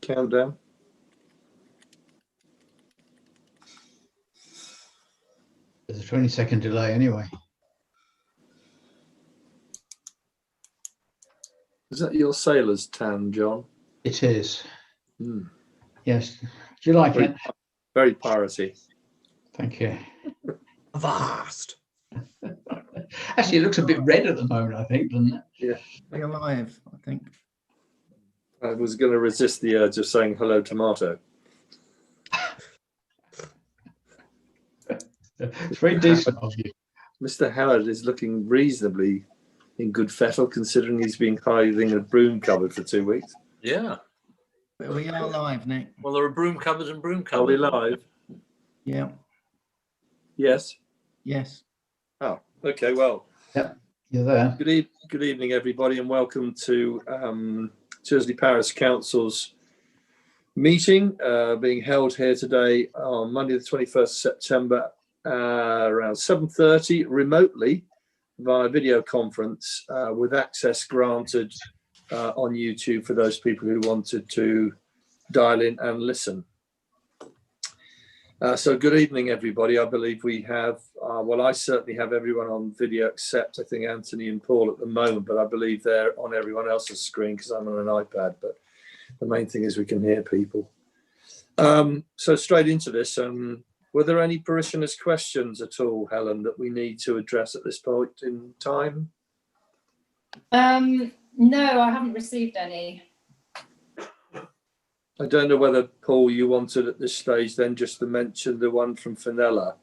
countdown. There's a 20-second delay anyway. Is that your sailor's tan, John? It is. Mm. Yes. Do you like it? Very piratey. Thank you. Vast. Actually, it looks a bit red at the moment, I think, doesn't it? Yeah. Be alive, I think. I was going to resist the urge of saying hello, tomato. It's very decent of you. Mr. Howard is looking reasonably in good fettle, considering he's been hiding in a broom cupboard for 2 weeks. Yeah. But we are live, Nick. Well, there are broom cupboards and broom Are we cupboards. live? Yeah. Yes. Yes. Oh, okay. Well, You're there. good evening, everybody, and welcome to Chearsley Parish Council's meeting being held here today on Monday, the 21st September, around 7:30, remotely via video conference with access granted on YouTube for those people who wanted to dial in and listen. So good evening, everybody. I believe we have, well, I certainly have everyone on video except I think Anthony and Paul at the moment, but I believe they're on everyone else's screen because I'm on an iPad, but the main thing is we can hear people. So straight into this, were there any parishioners' questions at all, Helen, that we need to address at this point in time? No, I haven't received any. I don't know whether, Paul, you wanted at this stage then just to mention the one from Fenella.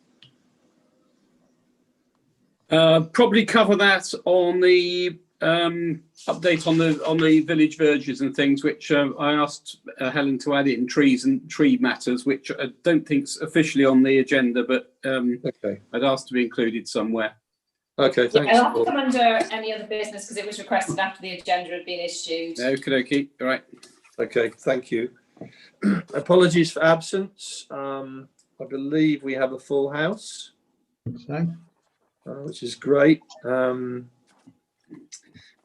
Probably cover that on the update on the village verges and things, which I asked Helen to add in trees and tree matters, which I don't think's officially on the agenda, but Okay. I'd asked to be included somewhere. Okay, thanks. It'll have to Paul. come under any other business because it was requested after the agenda had been issued. Okie, all right. Okay, thank you. Apologies for absence. I believe we have a full house, So, which is great.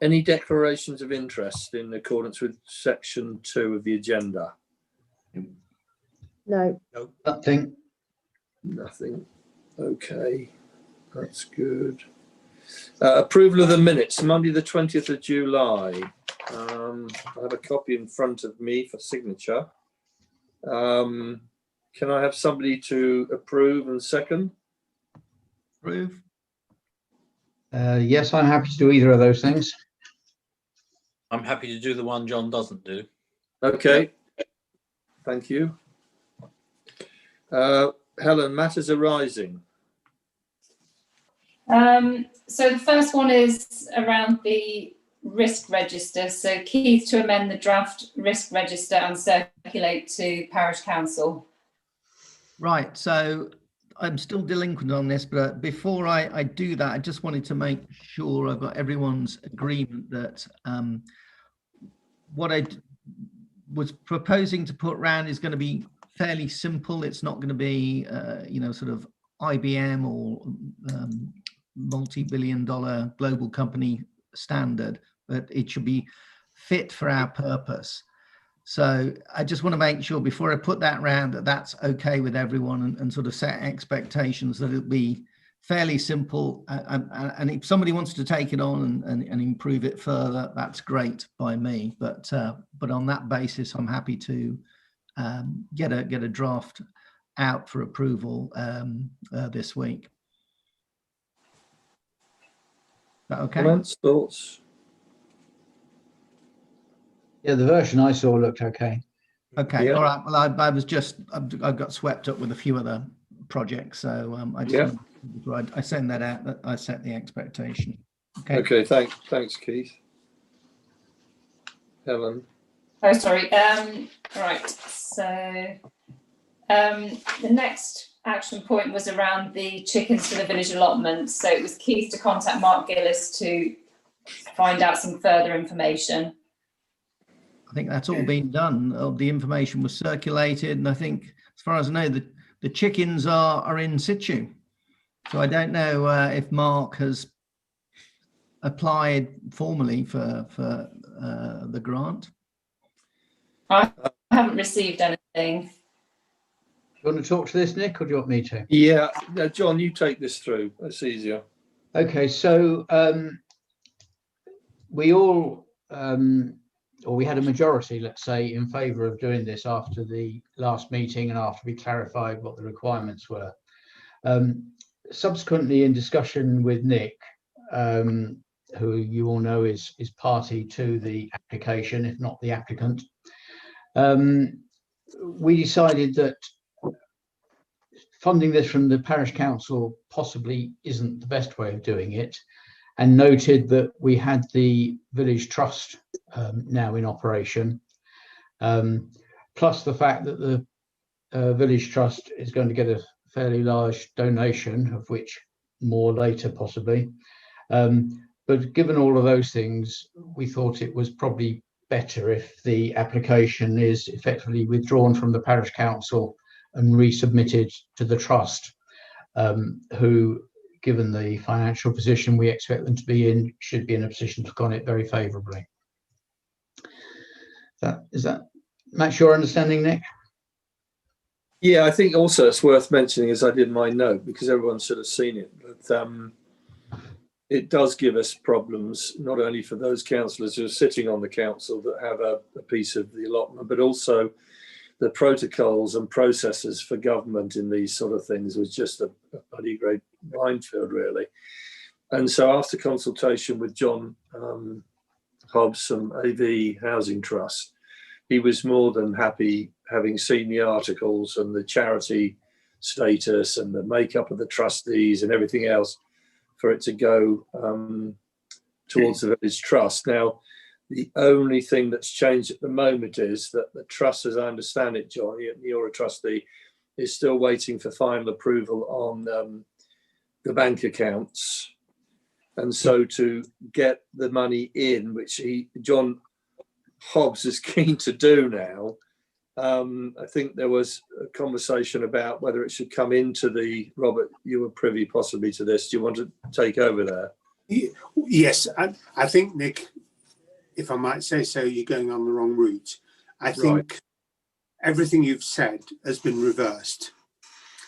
Any declarations of interest in accordance with section 2 of the agenda? No. nothing. Nothing. Okay, that's good. Approval of the minutes, Monday the 20th of July. I have a copy in front of me for signature. Can I have somebody to approve and second? Approve. Yes, I'm happy to do either of those things. I'm happy to do the one John doesn't do. Okay, thank you. Helen, matters arising. So the first one is around the risk register. So Keith to amend the draft risk register and circulate to Parish Council. Right. So I'm still delinquent on this, but before I do that, I just wanted to make sure I've got everyone's agreement that what I was proposing to put round is going to be fairly simple. It's not going to be, sort of IBM or multi-billion-dollar global company standard, but it should be fit for our purpose. So I just want to make sure before I put that round that that's okay with everyone and sort of set expectations that it'll be fairly simple. And if somebody wants to take it on and improve it further, that's great by me. But on that basis, I'm happy to get a draft out for approval this week. Is that okay? Comments, thoughts? Yeah, the version I saw looked okay. Okay, Yeah. all right. Well, I got swept up with a few other projects, so I just I send that out. I set the expectation. Okay. Okay, thanks, Keith. Helen. Oh, sorry. Right. So the next action point was around the chickens for the village allotment. So it was Keith to contact Mark Gillis to find out some further information. I think that's all been done. The information was circulated, and I think, as far as I know, the chickens are in situ. So I don't know if Mark has applied formally for the grant. I haven't received anything. Do you want to talk to this, Nick, or do you want me to? Yeah, no, John, you take this through. That's easier. Okay, so we all, or we had a majority, let's say, in favour of doing this after the last meeting and after we clarified what the requirements were. Subsequently, in discussion with Nick, who you all know is party to the application, if not the applicant, we decided that funding this from the parish council possibly isn't the best way of doing it, and noted that we had the village trust now in operation, plus the fact that the village trust is going to get a fairly large donation, of which more later possibly. But given all of those things, we thought it was probably better if the application is effectively withdrawn from the parish council and resubmitted to the trust, who, given the financial position we expect them to be in, should be in a position to look on it very favourably. Is that match your understanding, Nick? Yeah, I think also it's worth mentioning, as I did in my note, because everyone should have seen it, but it does give us problems, not only for those councillors who are sitting on the council that have a piece of the allotment, but also the protocols and processes for government in these sort of things was just a bloody great minefield, really. And so after consultation with John Hobbs from AV Housing Trust, he was more than happy, having seen the articles and the charity status and the makeup of the trustees and everything else, for it to go towards the village trust. Now, the only thing that's changed at the moment is that the trust, as I understand it, John, you're a trustee, is still waiting for final approval on the bank accounts. And so to get the money in, which John Hobbs is keen to do now, I think there was a conversation about whether it should come into the, Robert, you were privy possibly to this. Do you want to take over there? Yes, I think, Nick, if I might say so, you're going on the wrong route. I think everything you've said has been reversed.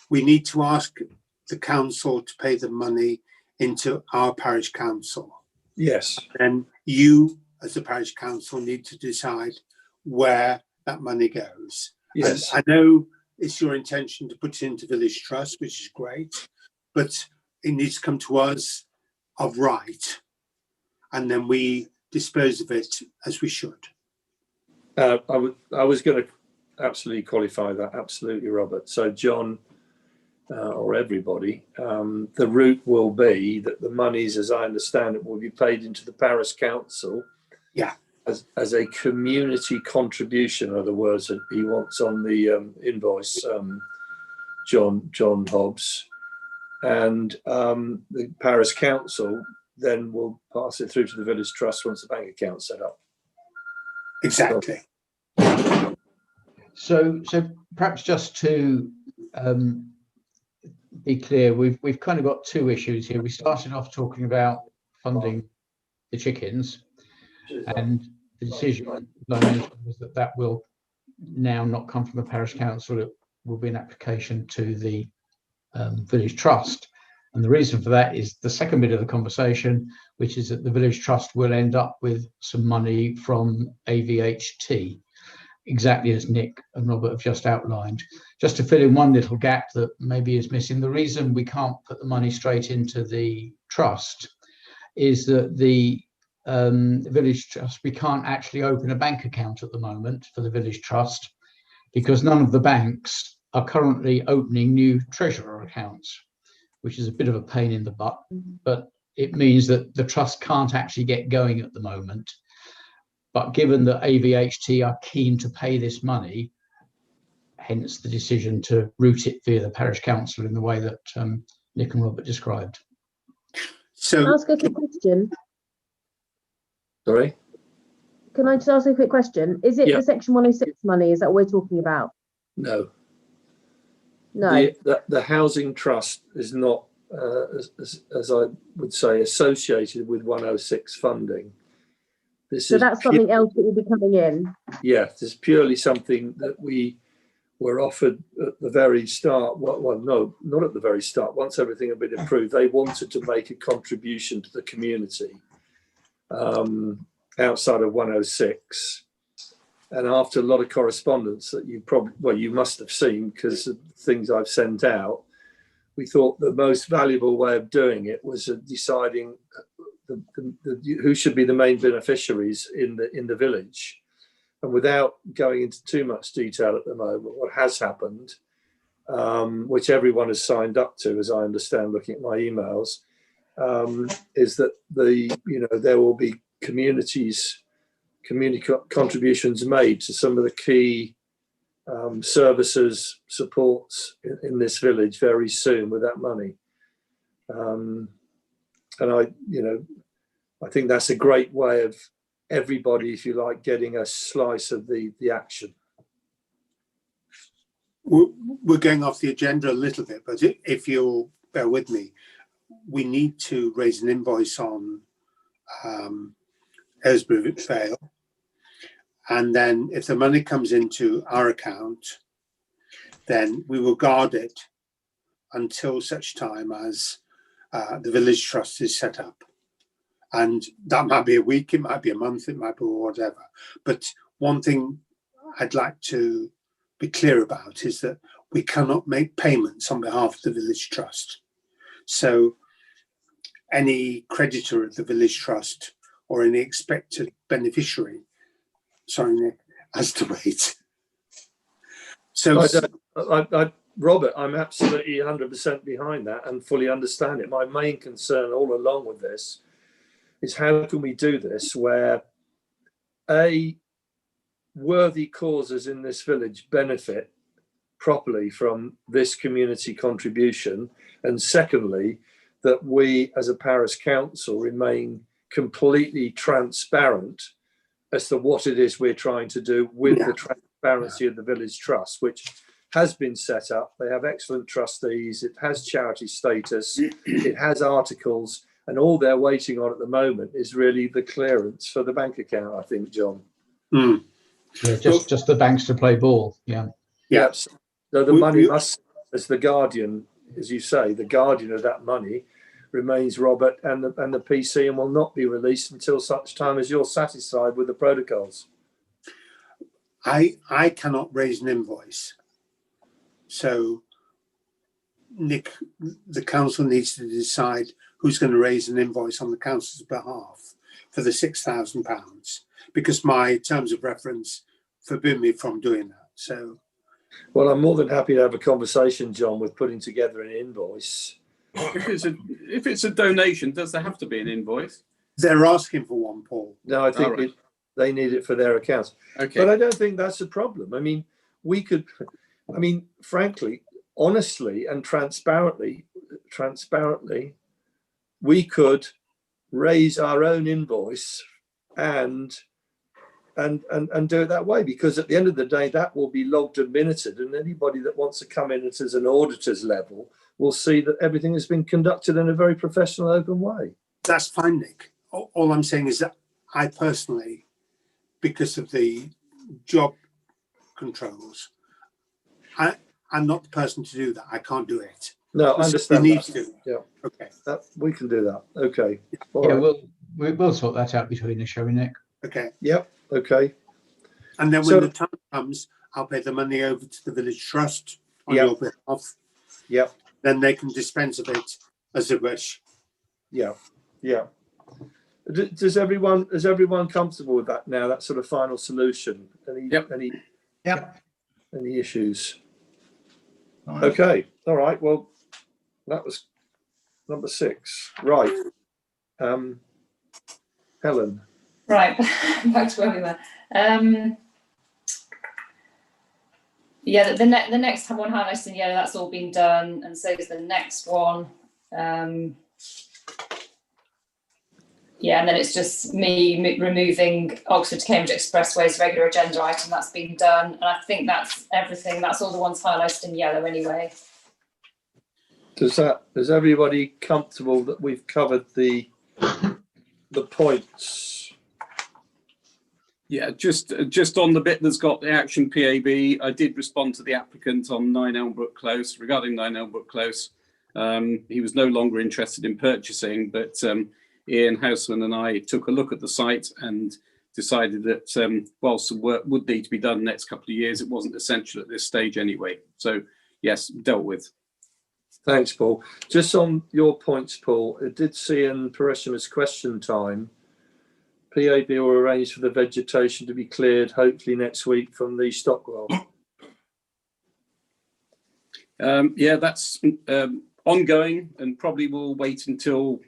We need to ask the council to pay the money into our parish council. Yes. And you, as the parish council, need to decide where that money goes. Yes. And I know it's your intention to put it into village trust, which is great, but it needs to come to us of right, and then we dispose of it as we should. I was going to absolutely qualify that, absolutely, Robert. So John, or everybody, the route will be that the monies, as I understand it, will be paid into the parish council. Yeah. As a community contribution, are the words that he wants on the invoice, John Hobbs, and the parish council then will pass it through to the village trust once the bank account's set up. Exactly. So perhaps just to be clear, we've kind of got two issues here. We started off talking about funding the chickens, and the decision was that will now not come from the parish council. It will be an application to the village trust. And the reason for that is the second bit of the conversation, which is that the village trust will end up with some money from AVHT, exactly as Nick and Robert have just outlined. Just to fill in one little gap that maybe is missing, the reason we can't put the money straight into the trust is that the village trust, we can't actually open a bank account at the moment for the village trust, because none of the banks are currently opening new treasurer accounts, which is a bit of a pain in the butt, but it means that the trust can't actually get going at the moment. But given that AVHT are keen to pay this money, hence the decision to route it via the parish council in the way that Nick and Robert described. So, Can I ask a quick question? Sorry? Can I just ask a quick question? Is it the Section 106 money? Is that what we're talking about? No. No. The housing trust is not, as I would say, associated with 106 funding. This So is that's something else that will be coming in. Yeah, this is purely something that we were offered at the very start. Well, no, not at the very start. Once everything had been approved, they wanted to make a contribution to the community outside of 106. And after a lot of correspondence that you must have seen because of things I've sent out, we thought the most valuable way of doing it was deciding who should be the main beneficiaries in the village. And without going into too much detail at the moment, what has happened, which everyone has signed up to, as I understand, looking at my emails, is that there will be community contributions made to some of the key services, supports in this village very soon with that money. And I think that's a great way of everybody, if you like, getting a slice of the action. We're going off the agenda a little bit, but if you'll bear with me, we need to raise an invoice on Aylesbury Vale. And then if the money comes into our account, then we will guard it until such time as the village trust is set up. And that might be a week, it might be a month, it might be whatever. But one thing I'd like to be clear about is that we cannot make payments on behalf of the village trust. So any creditor of the village trust or any expected beneficiary, sorry, Nick, has to wait. So Robert, I'm absolutely 100% behind that and fully understand it. My main concern all along with this is how can we do this where worthy causes in this village benefit properly from this community contribution, and secondly, that we as a parish council remain completely transparent as to what it is we're trying to do with the transparency of the village trust, which has been set up. They have excellent trustees, it has charity status, it has articles, and all they're waiting on at the moment is really the clearance for the bank account, I think, John. Mm. Yeah, just the banks to play ball. Yeah. Yes. So the money must, as the guardian, as you say, the guardian of that money remains Robert and the PC, and will not be released until such time as you're satisfied with the protocols. I cannot raise an invoice. So Nick, the council needs to decide who's going to raise an invoice on the council's behalf for the £6,000, because my terms of reference forbid me from doing that. So, well, I'm more than happy to have a conversation, John, with putting together an invoice. If it's a donation, does there have to be an invoice? They're asking for one, Paul. No, I think they need it for their accounts. Okay. But I don't think that's a problem. I mean, frankly, honestly and transparently, we could raise our own invoice and do it that way, because at the end of the day, that will be logged and minuted, and anybody that wants to come in as an auditor's level will see that everything has been conducted in a very professional, open way. That's fine, Nick. All I'm saying is that I personally, because of the job controls, I'm not the person to do that. I can't do it. No, I understand. You need to. Yeah. Okay. We can do that. Okay. All Yeah, right. we'll sort that out between us, shall we, Nick? Okay. Yep. Okay. And then when the time comes, I'll pay the money over to the village trust on your behalf. Yep. Then they can dispense of it as they wish. Yeah. Yeah. Is everyone comfortable with that now? That sort of final solution? Any issues? Fine. Okay. All right. Well, that was number 6. Right. Helen. Right, back to where we were. Yeah, the next one highlighted in yellow, that's all been done, and so is the next one. Yeah, and then it's just me removing Oxford to Cambridge Expressway's regular agenda item. That's been done, and I think that's everything. That's all the ones highlighted in yellow anyway. Is everybody comfortable that we've covered the points? Yeah, just on the bit that's got the action PAB, I did respond to the applicant on 9 Elmbrook Close, regarding 9 Elmbrook Close. He was no longer interested in purchasing, but Ian Houseman and I took a look at the site and decided that whilst some work would need to be done the next couple of years, it wasn't essential at this stage anyway. So yes, dealt with. Thanks, Paul. Just on your points, Paul, it did see in Parishioners' question time, PAB will arrange for the vegetation to be cleared hopefully next week from the Stockwell. Yeah, that's ongoing, and probably will wait until,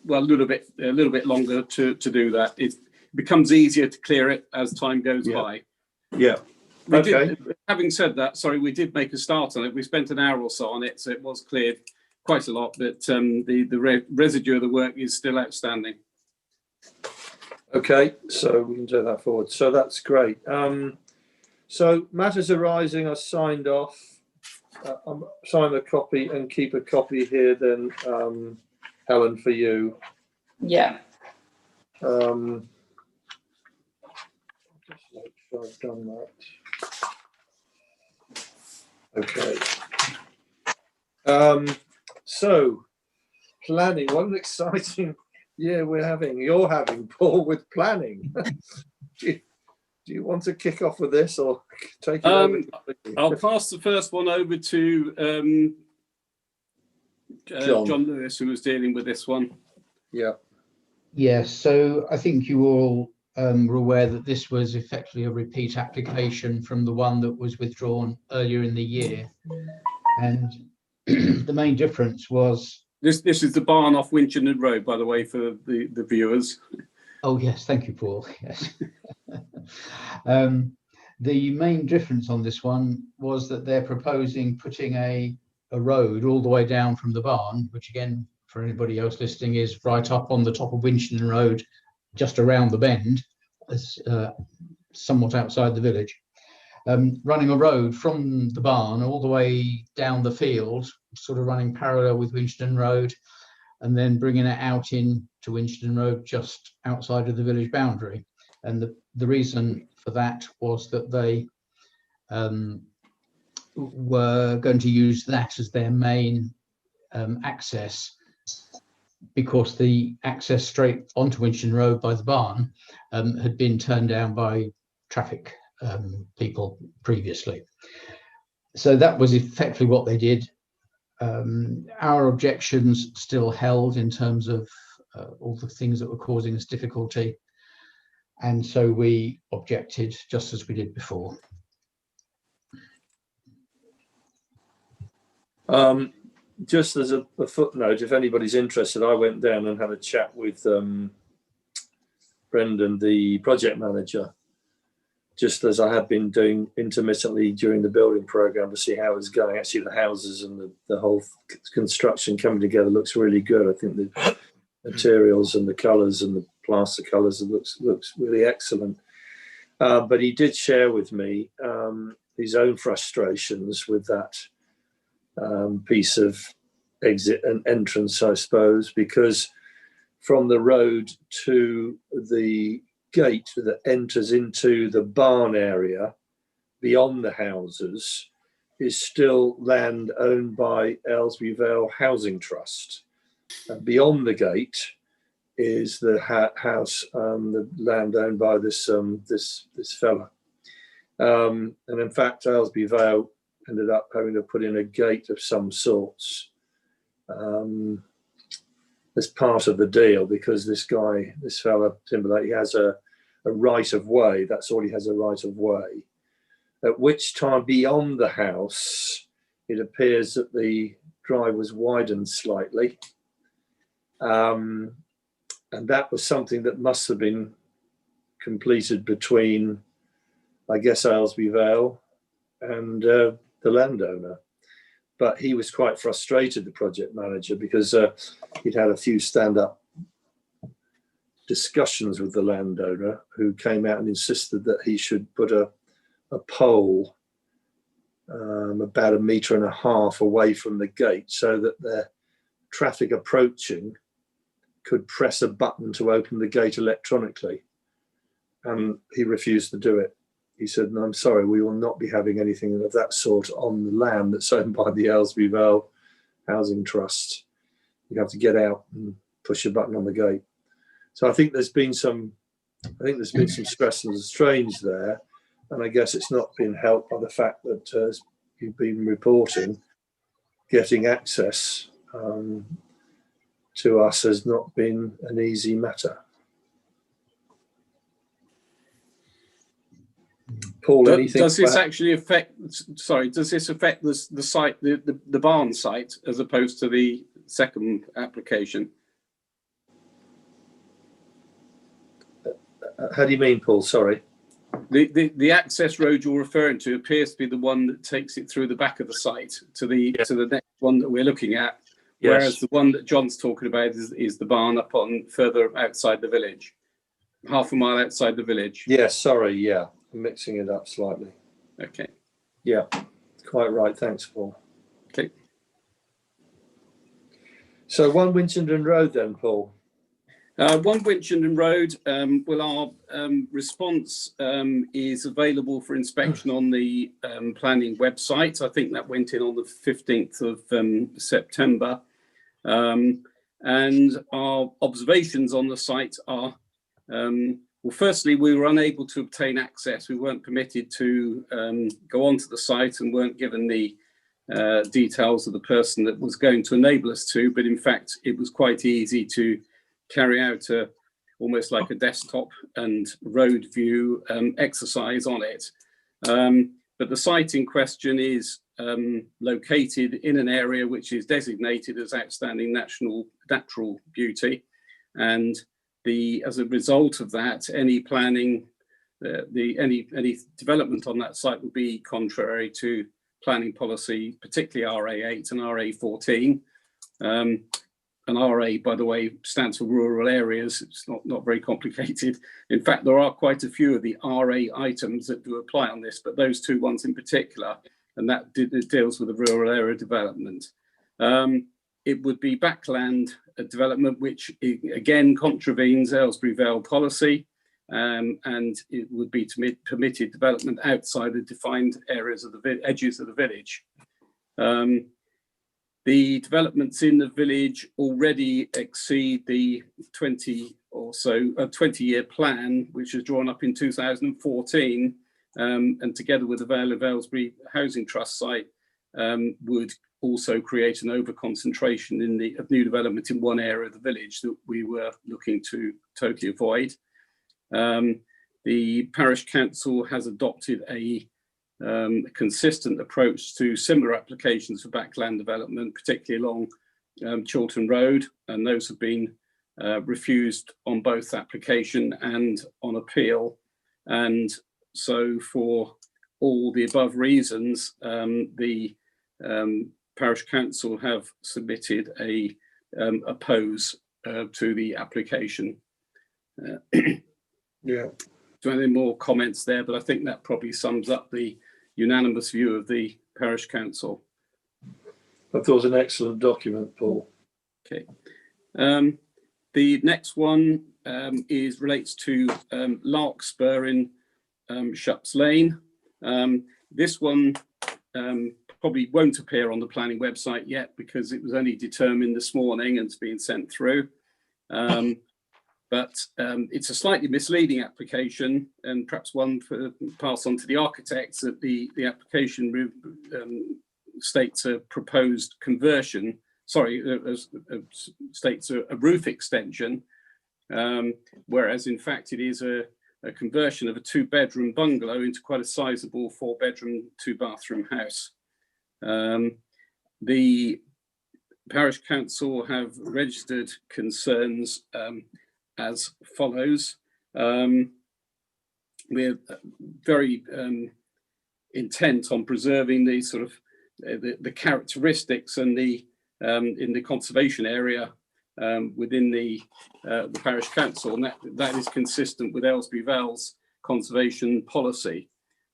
well, a little bit longer to do that. It becomes easier to clear it as time goes by. Yeah. Having said that, sorry, we did make a start on it. We spent an hour or so on it, so it was cleared quite a lot, but the residue of the work is still outstanding. Okay, so we can take that forward. So that's great. So matters arising are signed off. Sign a copy and keep a copy here then, Helen, for you. Yeah. Just make sure I've done that. Okay. So planning, what an exciting year you're having, Paul, with planning. Do you want to kick off with this or take it over? I'll pass the first one over to John Lewis, who was dealing with this one. Yeah. Yes, so I think you all were aware that this was effectively a repeat application from the one that was withdrawn earlier in the year. And the main difference was... This is the barn off Winchenden Road, by the way, for the viewers. Oh, yes, thank you, Paul. Yes. The main difference on this one was that they're proposing putting a road all the way down from the barn, which again, for anybody else listening, is right up on the top of Winchenden Road, just around the bend, somewhat outside the village. Running a road from the barn all the way down the field, sort of running parallel with Winchenden Road, and then bringing it out in to Winchenden Road just outside of the village boundary. And the reason for that was that they were going to use that as their main access, because the access straight onto Winchenden Road by the barn had been turned down by traffic people previously. So that was effectively what they did. Our objections still held in terms of all the things that were causing us difficulty. And so we objected just as we did before. Just as a footnote, if anybody's interested, I went down and had a chat with Brendan, the project manager, just as I had been doing intermittently during the building program, to see how it was going. Actually, the houses and the whole construction coming together looks really good. I think the materials and the colours and the plaster colours looks really excellent. But he did share with me his own frustrations with that piece of exit and entrance, I suppose, because from the road to the gate that enters into the barn area beyond the houses is still land owned by Aylesbury Vale Housing Trust. And beyond the gate is the house, the land owned by this fella. And in fact, Aylesbury Vale ended up having to put in a gate of some sorts as part of the deal, because this fella, Timberlake, he has a right of way. That's all he has, a right of way. At which time, beyond the house, it appears that the drive was widened slightly. And that was something that must have been completed between, I guess, Aylesbury Vale and the landowner. But he was quite frustrated, the project manager, because he'd had a few stand-up discussions with the landowner, who came out and insisted that he should put a pole about 1.5 meters away from the gate, so that the traffic approaching could press a button to open the gate electronically, and he refused to do it. He said, "No, I'm sorry, we will not be having anything of that sort on the land that's owned by the Aylesbury Vale Housing Trust. You have to get out and push a button on the gate." So I think there's been some stress and strains there, and I guess it's not been helped by the fact that as you've been reporting, getting access to us has not been an easy matter. Paul, anything? Does this actually affect? Sorry, does this affect the site, the barn site, as opposed to the second application? How do you mean, Paul? Sorry. The access road you're referring to appears to be the one that takes it through the back of the site to the next one that we're looking at, whereas the one that John's talking about is the barn up on further outside the village, half a mile outside the village. Yes, sorry, yeah, I'm mixing it up slightly. Okay. Yeah, quite right. Thanks, Paul. Okay. So 1 Winchenden Road then, Paul. 1 Winchenden Road, well, our response is available for inspection on the planning website. I think that went in on the 15th of September. And our observations on the site are, well, firstly, we were unable to obtain access. We weren't permitted to go onto the site and weren't given the details of the person that was going to enable us to, but in fact, it was quite easy to carry out almost like a desktop and road view exercise on it. But the site in question is located in an area which is designated as outstanding natural beauty, and as a result of that, any planning, any development on that site would be contrary to planning policy, particularly RA8 and RA14. And RA, by the way, stands for rural areas. It's not very complicated. In fact, there are quite a few of the RA items that do apply on this, but those two ones in particular, and that deals with the rural area development. It would be backland development, which again contravenes Aylesbury Vale policy, and it would be permitted development outside the defined areas of the edges of the village. The developments in the village already exceed the 20-year plan, which was drawn up in 2014, and together with the Vale of Aylesbury Housing Trust site, would also create an over-concentration of new development in one area of the village that we were looking to totally avoid. The parish council has adopted a consistent approach to similar applications for backland development, particularly along Chiltern Road, and those have been refused on both application and on appeal. And so for all the above reasons, the parish council have submitted a oppose to the application. Yeah. Do any more comments there? But I think that probably sums up the unanimous view of the parish council. I thought it was an excellent document, Paul. Okay. The next one relates to Larkspur in Shups Lane. This one probably won't appear on the planning website yet because it was only determined this morning and it's being sent through. But it's a slightly misleading application, and perhaps one for pass on to the architects that the application states a proposed conversion, states a roof extension, whereas in fact it is a conversion of a 2-bedroom bungalow into quite a sizable 4-bedroom, 2-bathroom house. The parish council have registered concerns as follows. We're very intent on preserving the sort of the characteristics and the in the conservation area within the parish council, and that is consistent with Aylesbury Vale's conservation policy.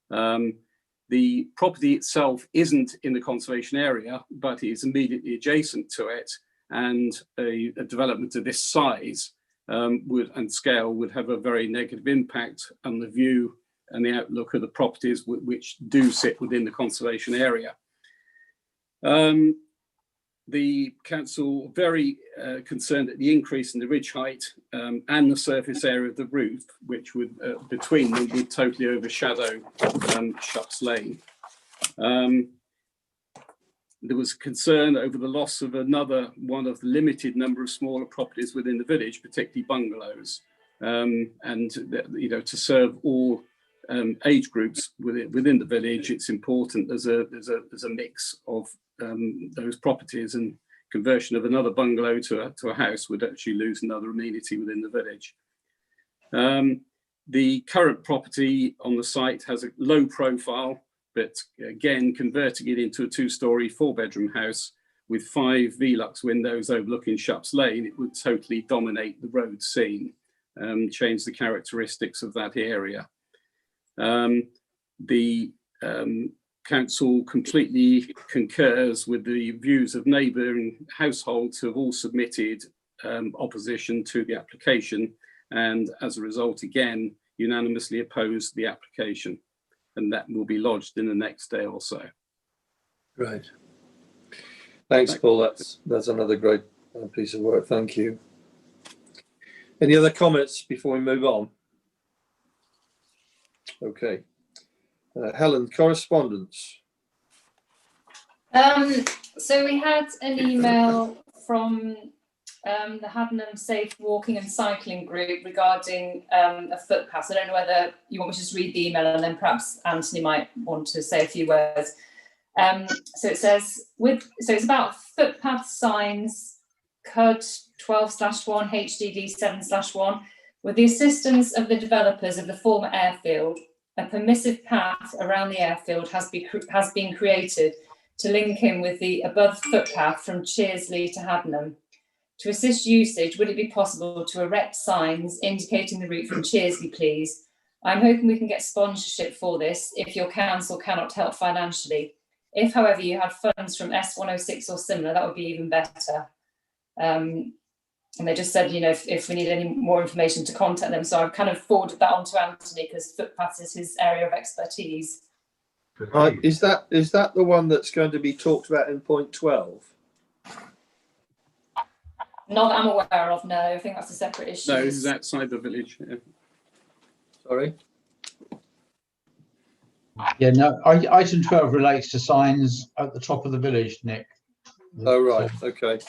The property itself isn't in the conservation area, but is immediately adjacent to it, and a development of this size and scale would have a very negative impact on the view and the outlook of the properties which do sit within the conservation area. The council very concerned at the increase in the ridge height and the surface area of the roof, which would between them would totally overshadow Shups Lane. There was concern over the loss of another one of the limited number of smaller properties within the village, particularly bungalows, and to serve all age groups within the village. It's important there's a mix of those properties, and conversion of another bungalow to a house would actually lose another amenity within the village. The current property on the site has a low profile, but again, converting it into a 2-storey 4-bedroom house with 5 Velux windows overlooking Shups Lane, it would totally dominate the road scene, change the characteristics of that area. The council completely concurs with the views of neighbouring households who have all submitted opposition to the application, and as a result, again, unanimously opposed the application, and that will be lodged in the next day or so. Great. Thanks, Paul. That's another great piece of work. Thank you. Any other comments before we move on? Okay. Helen, correspondence. So we had an email from the Haddenham Safe Walking and Cycling Group regarding a footpath. I don't know whether you want me to just read the email, and then perhaps Anthony might want to say a few words. So it says, it's about footpath signs, CUD 12/1, HDD 7/1. With the assistance of the developers of the former airfield, a permissive path around the airfield has been created to link in with the above footpath from Chearsley to Haddenham. To assist usage, would it be possible to erect signs indicating the route from Chearsley, please? I'm hoping we can get sponsorship for this if your council cannot help financially. If, however, you had funds from S106 or similar, that would be even better. And they just said, if we need any more information, to contact them. So I've kind of forwarded that on to Anthony because footpaths is his area of expertise. Is that the one that's going to be talked about in point 12? Not that I'm aware of, no. I think that's a separate issue. No, this is outside the village. Yeah. Sorry? Yeah, no, item 12 relates to signs at the top of the village, Nick. Oh, right, okay.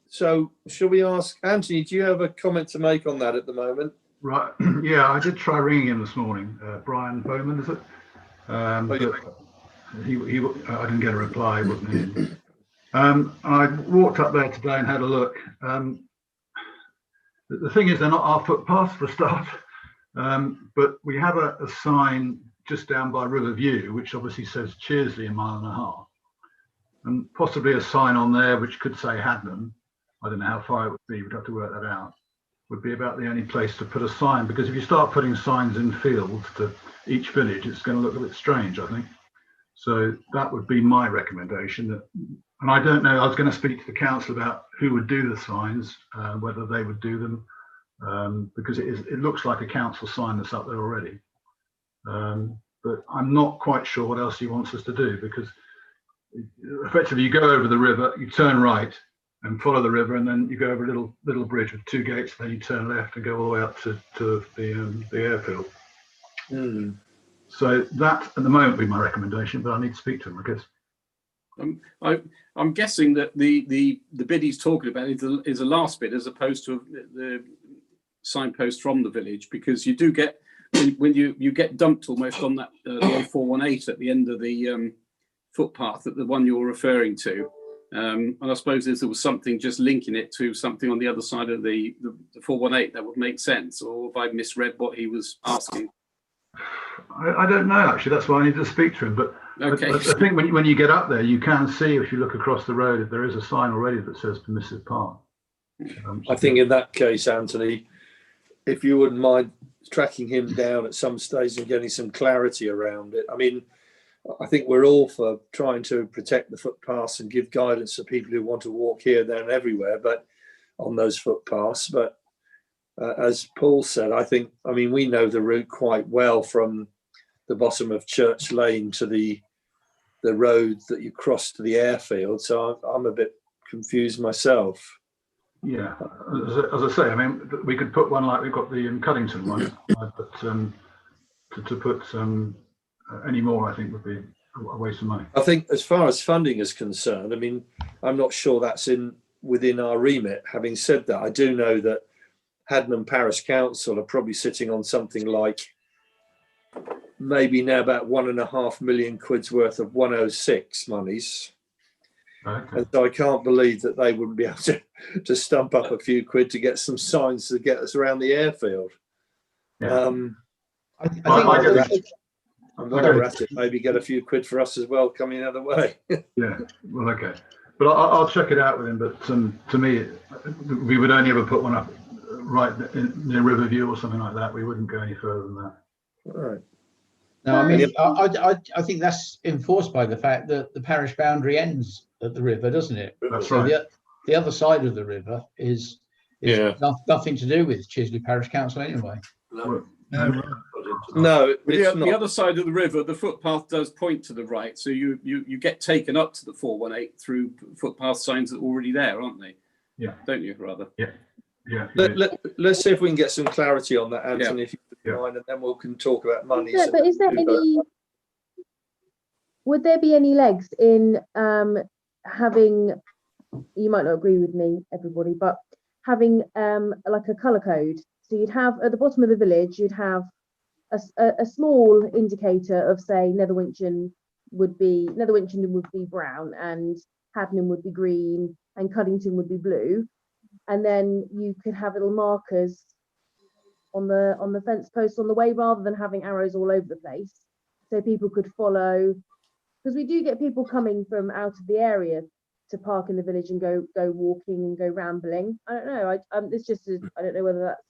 So shall we ask Anthony, do you have a comment to make on that at the moment? Right, yeah, I did try ringing him this morning, Brian Bowman, is it? But he I didn't get a reply, wasn't in. I walked up there today and had a look. The thing is, they're not our footpaths for a start, but we have a sign just down by River View, which obviously says Chearsley a mile and a half, and possibly a sign on there which could say Haddenham. I don't know how far it would be, we'd have to work that out. Would be about the only place to put a sign, because if you start putting signs in fields to each village, it's going to look a bit strange, I think. So that would be my recommendation. And I don't know, I was going to speak to the council about who would do the signs, whether they would do them, because it looks like a council sign that's up there already. But I'm not quite sure what else he wants us to do, because effectively you go over the river, you turn right and follow the river, and then you go over a little bridge with 2 gates, then you turn left and go all the way up to the airfield. Mm. So that at the moment would be my recommendation, but I need to speak to him, I guess. I'm guessing that the bid he's talking about is a last bid as opposed to the signpost from the village, because you do get, when you get dumped almost on that the 0418 at the end of the footpath, at the one you're referring to. And I suppose if there was something just linking it to something on the other side of the 418, that would make sense, or if I misread what he was asking. I don't know, actually. That's why I need to speak to him. But okay. I think when you get up there, you can see, if you look across the road, if there is a sign already that says permissive park. I think in that case, Anthony, if you wouldn't mind tracking him down at some stage and getting some clarity around it. I mean, I think we're all for trying to protect the footpaths and give guidance to people who want to walk here, there and everywhere. But on those footpaths. But as Paul said, I mean, we know the route quite well from the bottom of Church Lane to the road that you cross to the airfield. So I'm a bit confused myself. Yeah, as I say, I mean, we could put one like we've got the Cuddington one, but to put any more, I think, would be a waste of money. I think as far as funding is concerned, I mean, I'm not sure that's within our remit. Having said that, I do know that Haddenham Parish Council are probably sitting on something like maybe now about £1.5 million worth of 106 monies. Okay. And so I can't believe that they wouldn't be able to stump up a few quid to get some signs to get us around the airfield. Yeah. I think I'm not at it. Maybe get a few quid for us as well coming the other way. Yeah, well, okay. But I'll check it out with him. But to me, we would only ever put one up right near Riverview or something like that. We wouldn't go any further than that. All right. No, I mean, I think that's enforced by the fact that the parish boundary ends at the river, doesn't it? That's So right. the other side of the river is nothing to do with Chearsley Parish Council anyway. No, The other side of the river, the footpath does point to the right, so you get taken up to the 418 through footpath signs that are already there, aren't they? Yeah. Don't you, rather? Yeah. Yeah. Let's see if we can get some clarity on that, Anthony, if you don't mind, and then we can talk about money. But is there any? Would there be any legs in having? You might not agree with me, everybody, but having like a colour code. So you'd have at the bottom of the village, you'd have a small indicator of, say, Netherwinchton would be brown, and Haddenham would be green, and Cuddington would be blue. And then you could have little markers on the fence posts on the way, rather than having arrows all over the place, so people could follow. Because we do get people coming from out of the area to park in the village and go walking and go rambling. I don't know. It's just I don't know whether that's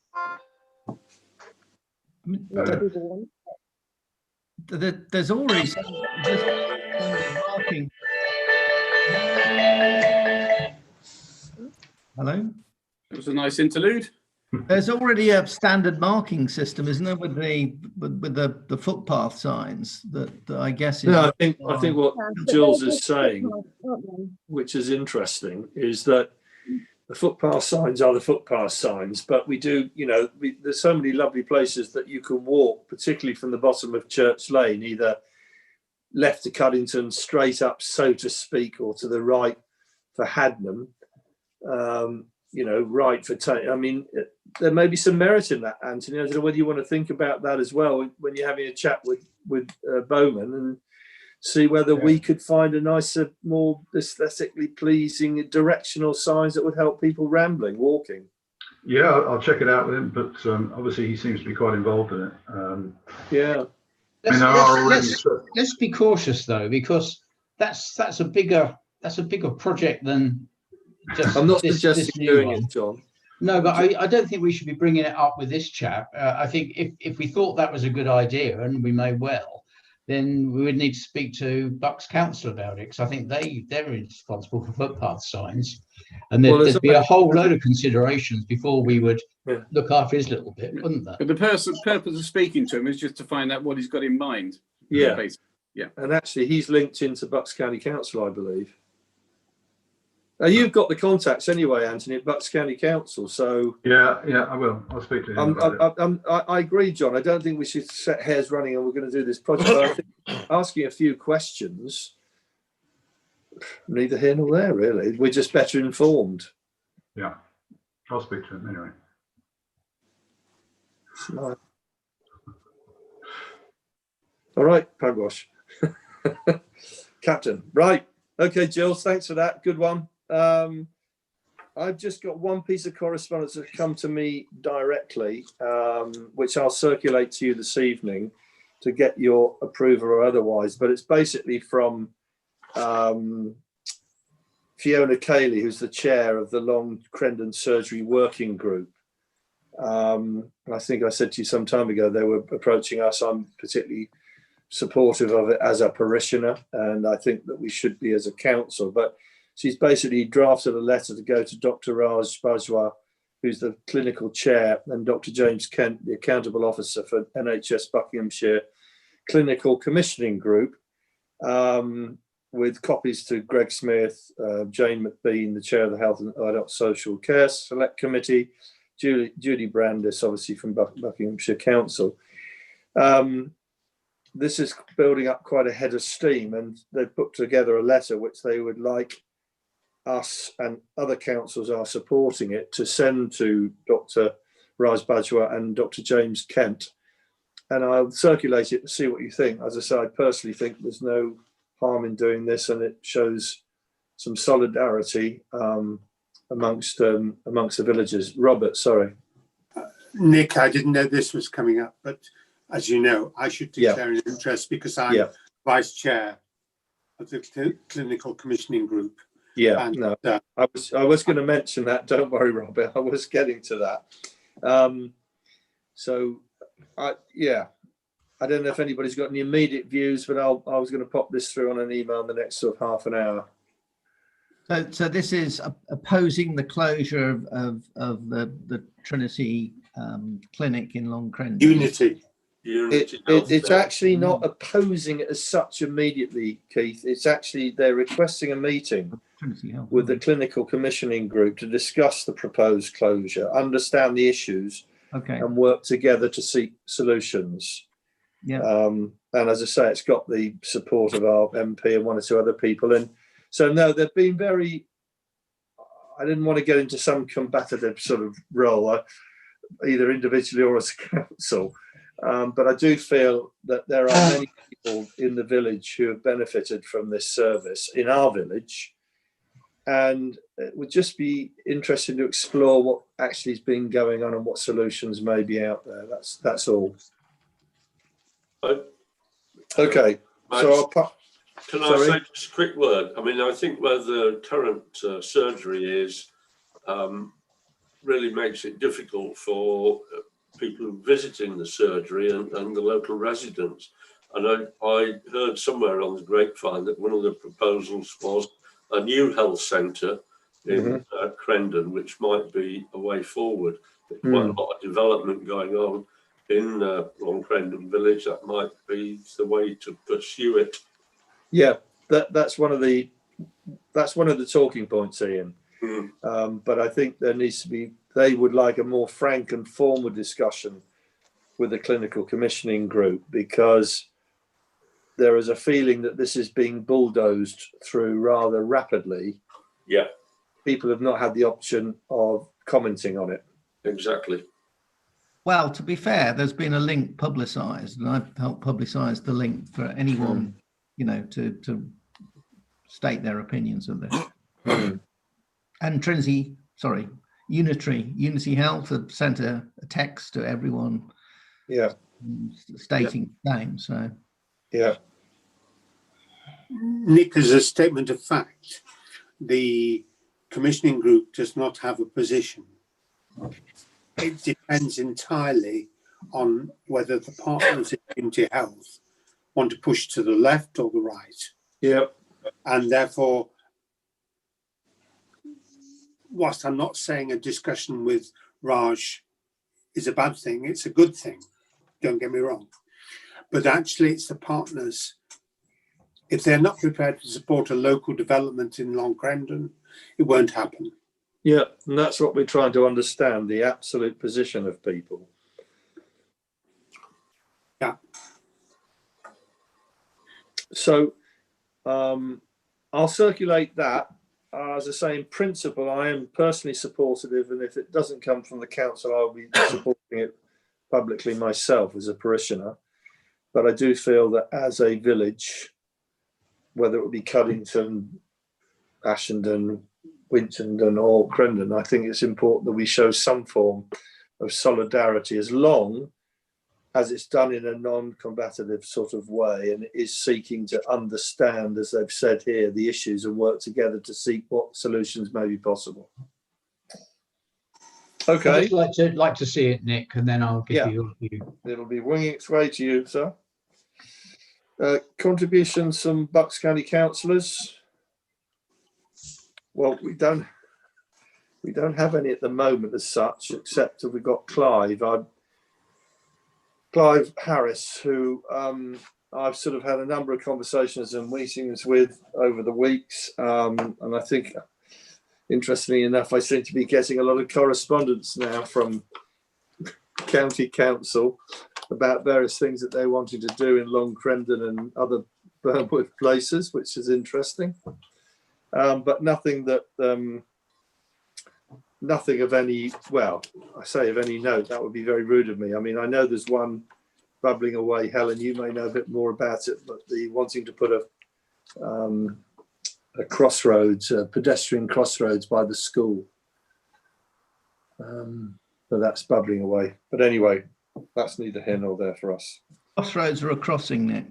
what people want. There's already marking. Hello? It was a nice interlude. There's already a standard marking system, isn't there, with the footpath signs that I guess is. No, I think what Jules is saying, which is interesting, is that the footpath signs are the footpath signs, but we do, there's so many lovely places that you can walk, particularly from the bottom of Church Lane, either left to Cuddington, straight up, so to speak, or to the right for Haddenham. Right for I mean, there may be some merit in that, Anthony. I don't know whether you want to think about that as well when you're having a chat with Bowman, and see whether we could find a nicer, more aesthetically pleasing directional signs that would help people walking. Yeah, I'll check it out with him, but obviously he seems to be quite involved in it. Let's be cautious though, because that's a bigger project than just. I'm not suggesting doing it, John. No, but I don't think we should be bringing it up with this chap. I think if we thought that was a good idea, and we may well, then we would need to speak to Bucks Council about it, because I think they're responsible for footpath signs, and there'd be a whole load of considerations before we would look after his little bit, wouldn't there? But the purpose of speaking to him is just to find out what he's got in mind. Yeah, basically. Yeah. And actually, he's linked into Bucks County Council, I believe. You've got the contacts anyway, Anthony, at Bucks County Council. So yeah, I will. I'll speak to him. I agree, John. I don't think we should set hairs running and we're going to do this project. But I think asking a few questions, neither here nor there, really. We're just better informed. Yeah, I'll speak to him anyway. Smart. All right, Pugwash. Captain. Right. Okay, Jules, thanks for that. Good one. I've just got one piece of correspondence that come to me directly, which I'll circulate to you this evening to get your approval or otherwise. But it's basically from Fiona Cayley, who's the chair of the Long Crendon Surgery Working Group. I think I said to you some time ago, they were approaching us. I'm particularly supportive of it as a parishioner, and I think that we should be as a council. But she's basically drafted a letter to go to Dr. Raj Bajwa, who's the clinical chair, and Dr. James Kent, the accountable officer for NHS Buckinghamshire Clinical Commissioning Group, with copies to Greg Smith, Jane McBean, the chair of the Health and Adult Social Care Select Committee, Judy Brandis, obviously from Buckinghamshire Council. This is building up quite a head of steam, and they've put together a letter which they would like us, and other councils are supporting it, to send to Dr. Raj Bajwa and Dr. James Kent. And I'll circulate it to see what you think. As I say, I personally think there's no harm in doing this, and it shows some solidarity amongst the villagers. Robert, sorry. Nick, I didn't know this was coming up, but as you know, I should declare an interest because I'm vice chair of the clinical commissioning group. Yeah, and, no, I was going to mention that. Don't worry, Robert. I was getting to that. I don't know if anybody's got any immediate views, but I was going to pop this through on an email in the next sort of half an hour. So this is opposing the closure of the Trinity clinic in Long Crendon. Unity. It's actually not opposing it as such immediately, Keith. It's actually they're requesting a meeting with the clinical commissioning group to discuss the proposed closure, understand the issues, and work together to seek solutions. Yeah. And as I say, it's got the support of our MP and one or two other people. And so, no, they've been very, I didn't want to get into some combative sort of role, either individually or as a council. But I do feel that there are many people in the village who have benefited from this service in our village. And it would just be interesting to explore what actually has been going on and what solutions may be out there. That's all. Okay. So can I say just a quick word? I mean, I think where the current surgery is really makes it difficult for people visiting the surgery and the local residents. And I heard somewhere on the grapevine that one of the proposals was a new health centre in Crendon, which might be a way forward. There's quite a lot of development going on in Long Crendon village. That might be the way to pursue it. Yeah, that's one of the talking points, Ian. But I think there needs to be. They would like a more frank and formal discussion with the clinical commissioning group, because there is a feeling that this is being bulldozed through rather rapidly. Yeah. People have not had the option of commenting on it. Exactly. Well, to be fair, there's been a link publicised, and I've helped publicise the link for anyone, to state their opinions of this. And Unity Health have sent a text to everyone, stating the same. So, Nick, as a statement of fact, the commissioning group does not have a position. It depends entirely on whether the partners in Unity Health want to push to the left or the right. Yeah. And therefore, whilst I'm not saying a discussion with Raj is a bad thing, it's a good thing, don't get me wrong. But actually it's the partners. If they're not prepared to support a local development in Long Crendon, it won't happen. Yeah, and that's what we're trying to understand, the absolute position of people. Yeah. So I'll circulate that. As I say, in principle, I am personally supportive, and if it doesn't come from the council, I'll be supporting it publicly myself as a parishioner. But I do feel that as a village, whether it would be Cuddington, Ashenden, Winchenden or Crendon, I think it's important that we show some form of solidarity, as long as it's done in a non-combative sort of way and is seeking to understand, as they've said here, the issues and work together to seek what solutions may be possible. Okay. I'd just like to see it, Nick, and then I'll give you your view. It'll be winging its way to you, sir. Contributions from Bucks County councillors. Well, we don't have any at the moment as such, except that we've got Clive Harris, who I've sort of had a number of conversations and meetings with over the weeks, and I think, interestingly enough, I seem to be getting a lot of correspondence now from County Council about various things that they're wanting to do in Long Crendon and other Burnwood places, which is interesting. But nothing that, nothing of any, well, I say of any note, that would be very rude of me. I mean, I know there's one bubbling away. Helen, you may know a bit more about it, but the wanting to put a crossroads, a pedestrian crossroads by the school. But that's bubbling away. But anyway, that's neither here nor there for us. Crossroads or a crossing, Nick?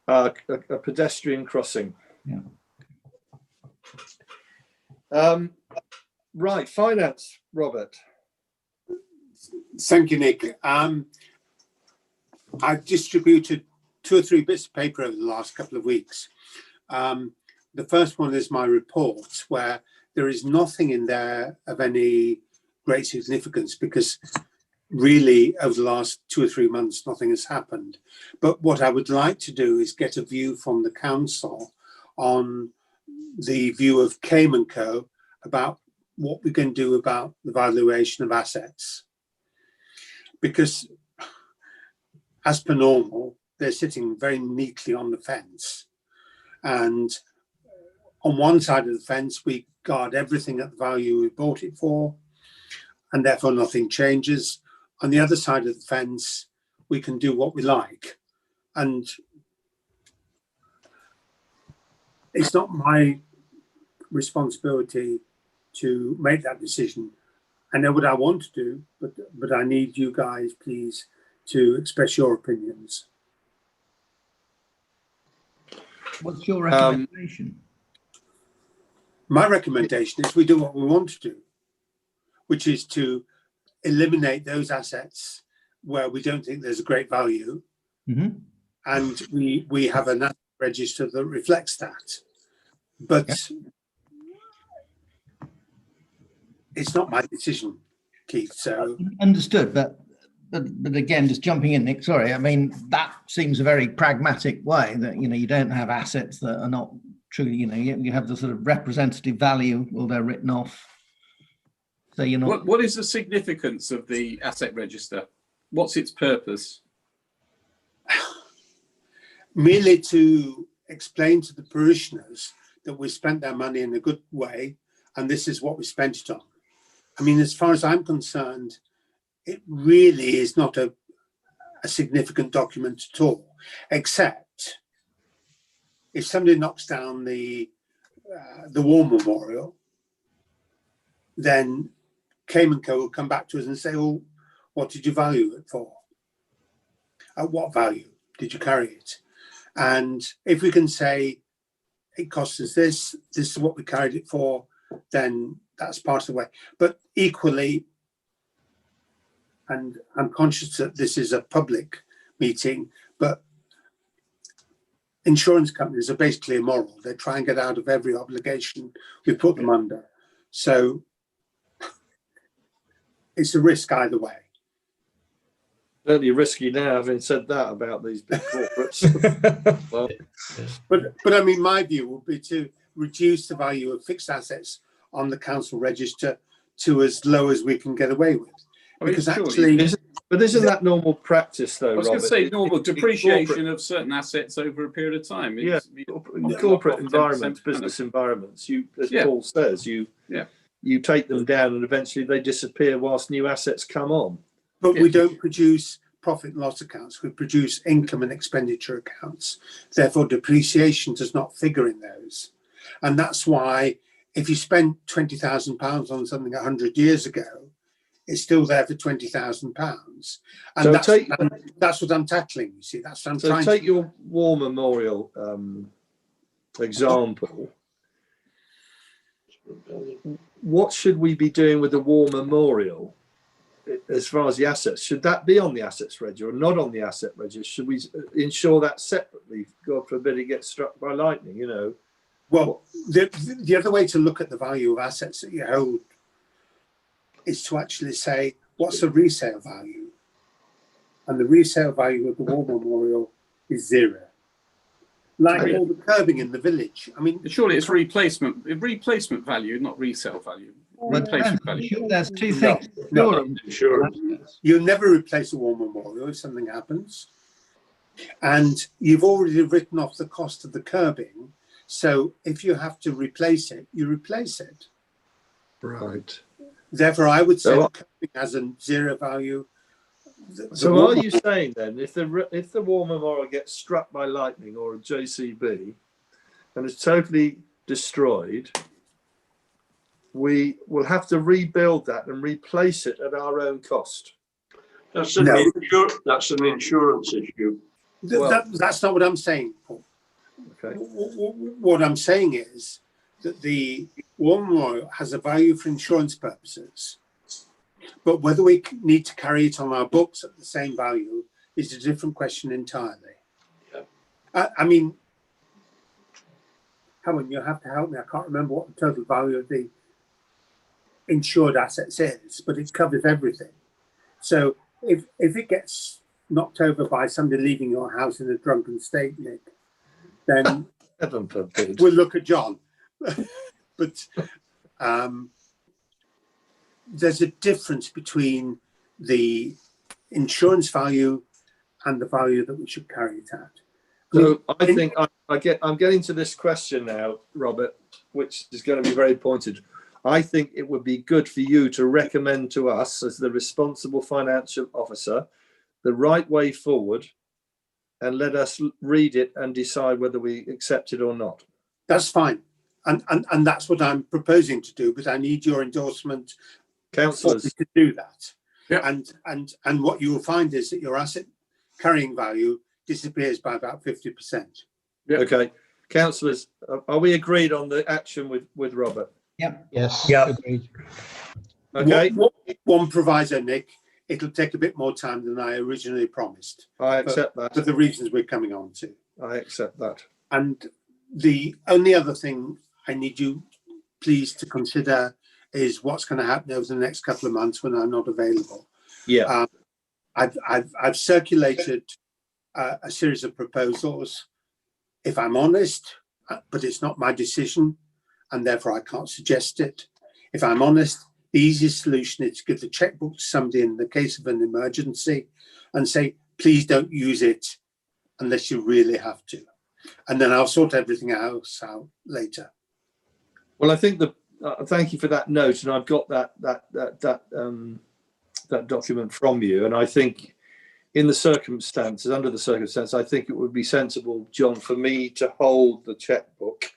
A pedestrian crossing. Yeah. Right, finance, Robert. Thank you, Nick. I've distributed 2 or 3 bits of paper over the last couple of weeks. The first one is my report, where there is nothing in there of any great significance, because really over the last 2 or 3 months nothing has happened. But what I would like to do is get a view from the council on the view of Cayman Co about what we can do about the valuation of assets, because as per normal they're sitting very neatly on the fence, and on one side of the fence we guard everything at the value we bought it for, and therefore nothing changes. On the other side of the fence, we can do what we like. And it's not my responsibility to make that decision. I know what I want to do, but I need you guys, please, to express your opinions. What's your recommendation? My recommendation is we do what we want to do, which is to eliminate those assets where we don't think there's a great value, and we have an asset register that reflects that. But it's not my decision, Keith. So understood, but again, just jumping in, Nick. Sorry, I mean that seems a very pragmatic way that you don't have assets that are not truly you have the sort of representative value, or they're written off. So you're not. What is the significance of the asset register? What's its purpose? Merely to explain to the parishioners that we spent their money in a good way, and this is what we spent it on. I mean, as far as I'm concerned, it really is not a significant document at all, except if somebody knocks down the war memorial, then Cayman Co will come back to us and say, "Oh, what did you value it for? At what value did you carry it?" And if we can say it cost us this is what we carried it for, then that's part of the way. But equally, and I'm conscious that this is a public meeting, but insurance companies are basically immoral. They try and get out of every obligation we put them under. So it's a risk either way. Certainly risky now, having said that about these big corporates. Well, but I mean, my view would be to reduce the value of fixed assets on the council register to as low as we can get away with. Because but isn't that normal practice, though, I was going to Robert? say normal depreciation of certain assets over a period of time. In corporate environments, business environments, as Paul says, you take them down and eventually they disappear whilst new assets come on. But we don't produce profit and loss accounts. We produce income and expenditure accounts. Therefore, depreciation does not figure in those. And that's why if you spent £20,000 on something 100 years ago, it's still there for £20,000. And so that's what I'm tackling, you see. That's what I'm trying to take your war memorial example. What should we be doing with the war memorial? As far as the assets, should that be on the assets register or not on the asset register? Should we insure that separately? God forbid it gets struck by lightning, Well, the other way to look at the value of assets that you hold is to actually say, what's the resale value? And the resale value of the war memorial is 0. Like all the curbing in the village. I mean, surely it's replacement value, not resale value. Replacement value. There's two things. No, insurance. You'll never replace a war memorial if something happens. And you've already written off the cost of the curbing. So if you have to replace it, you replace it. Right. Therefore, I would say curbing has a 0 value. So are you saying then, if the war memorial gets struck by lightning or a JCB and is totally destroyed, we will have to rebuild that and replace it at our own cost? That's an insurance issue. That's not what I'm saying, Paul. Okay. What I'm saying is that the war memorial has a value for insurance purposes. But whether we need to carry it on our books at the same value is a different question entirely. Yeah. I mean, Helen, you'll have to help me. I can't remember what the total value of the insured assets is, but it covers everything. So if it gets knocked over by somebody leaving your house in a drunken state, Nick, then Heaven forbid. We'll look at John. But there's a difference between the insurance value and the value that we should carry it at. So I think I'm getting to this question now, Robert, which is going to be very pointed. I think it would be good for you to recommend to us, as the responsible financial officer, the right way forward, and let us read it and decide whether we accept it or not. That's fine. And that's what I'm proposing to do, but I need your endorsement, councillors, to do that. Yeah. And what you will find is that your asset carrying value disappears by about 50%. Yeah. Okay. Councillors, are we agreed on the action with Robert? Yep. Yes. Yeah. Agreed. Okay. One proviso, Nick. It'll take a bit more time than I originally promised. I accept that. For the reasons we're coming on to. I accept that. And the only other thing I need you, please, to consider is what's going to happen over the next couple of months when I'm not available. Yeah. I've circulated a series of proposals. If I'm honest, but it's not my decision, and therefore I can't suggest it. If I'm honest, the easiest solution is to give the checkbook to somebody in the case of an emergency and say, please don't use it unless you really have to. And then I'll sort everything else out later. Well, I think thank you for that note, and I've got that document from you. And I think, under the circumstance, I think it would be sensible, John, for me to hold the checkbook.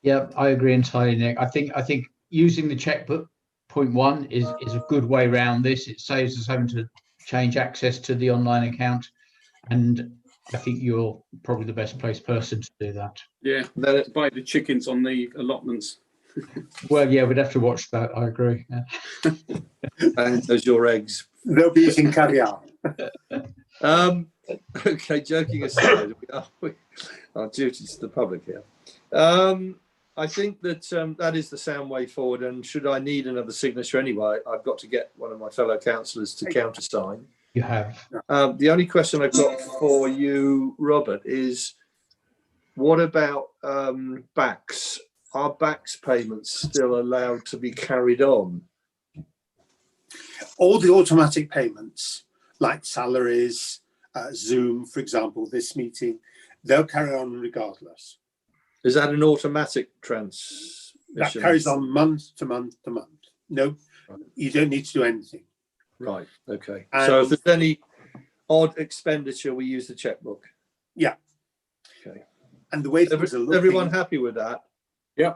Yeah, I agree entirely, Nick. I think using the checkbook, point one, is a good way around this. It saves us having to change access to the online account, and I think you're probably the best placed person to do that. Yeah, let's buy the chickens on the allotments. Well, yeah, we'd have to watch that. I agree. Yeah. And there's your eggs. They'll be eating caviar. Okay, joking aside, our duty to the public here. I think that that is the sound way forward. And should I need another signature anyway, I've got to get one of my fellow councillors to countersign. You have. The only question I've got for you, Robert, is what about backs? Are backs payments still allowed to be carried on? All the automatic payments, like salaries, Zoom, for example, this meeting, they'll carry on regardless. Is that an automatic transmission? That carries on month to month to month. No, you don't need to do anything. Right, okay. So if there's any odd expenditure, we use the checkbook? Yeah. Okay. And the way things are looking... Everyone happy with that? Yeah.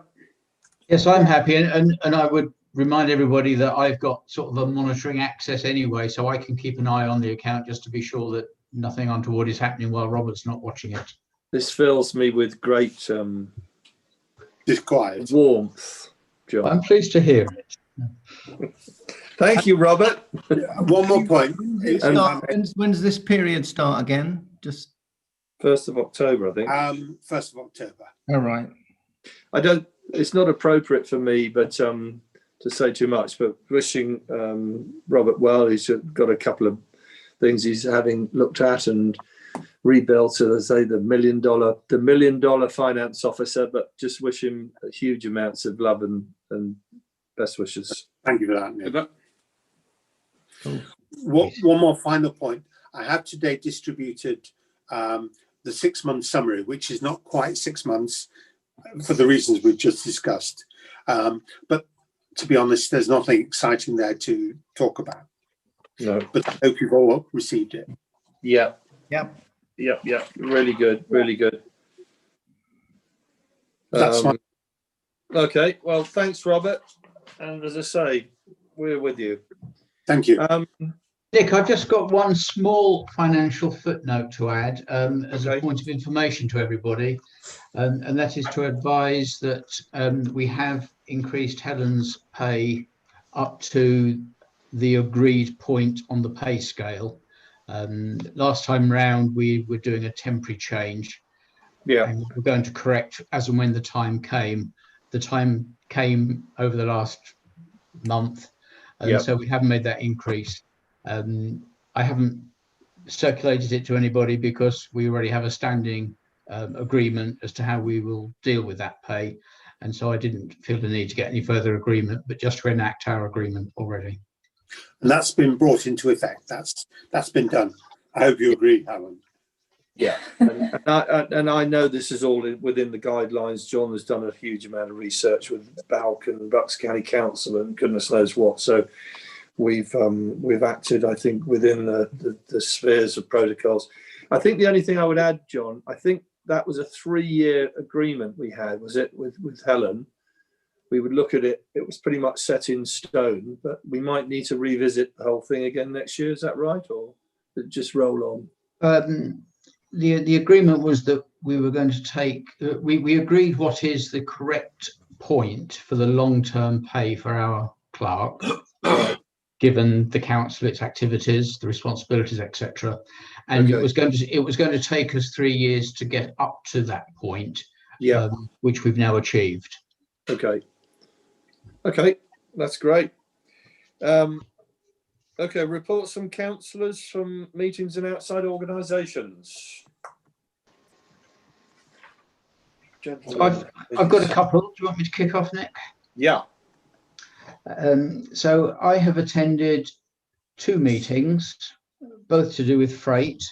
Yes, I'm happy. And I would remind everybody that I've got sort of a monitoring access anyway, so I can keep an eye on the account just to be sure that nothing untoward is happening while Robert's not watching it. This fills me with great disquiet, warmth, John. I'm pleased to hear it. Thank you, Robert. One more point. When does this period start again? Just 1st of October, I think. 1st of October. All right. I don't. It's not appropriate for me, but to say too much. But wishing Robert well. He's got a couple of things he's having looked at and rebuilt. So they say the $1 million finance officer. But just wish him huge amounts of love and best wishes. Thank you for that, Nick. Cool. One more final point. I have today distributed the 6-month summary, which is not quite 6 months for the reasons we've just discussed. But to be honest, there's nothing exciting there to talk about. No. But I hope you've all received it. Yeah. Yep. Yep. Really good. Really good. That's fine. Okay. Well, thanks, Robert. And as I say, we're with you. Thank you. Nick, I've just got one small financial footnote to add as Okay. a point of information to everybody, and that is to advise that we have increased Helen's pay up to the agreed point on the pay scale. Last time round, we were doing a temporary change. Yeah. And we're going to correct as and when the time came. The time came over the last month, and Yep. so we haven't made that increase. I haven't circulated it to anybody because we already have a standing agreement as to how we will deal with that pay, and so I didn't feel the need to get any further agreement, but just to enact our agreement already. And that's been brought into effect. That's been done. I hope you agree, Helen. Yeah, and I know this is all within the guidelines. John has done a huge amount of research with BALC and Bucks County Council and goodness knows what. So we've acted, I think, within the spheres of protocols. I think the only thing I would add, John, I think that was a 3-year agreement we had, was it, with Helen? We would look at it. It was pretty much set in stone, but we might need to revisit the whole thing again next year. Is that right, or just roll on? The agreement was that we were going to take, we agreed what is the correct point for the long-term pay for our clerk, given the council, its activities, the responsibilities, etc. And Okay. it was going to take us 3 years to get up to that point, Yeah. which we've now achieved. Okay, that's great. Okay, reports from councillors from meetings and outside organisations. I've got a couple. Do you want me to kick off, Nick? Yeah. So I have attended 2 meetings, both to do with freight.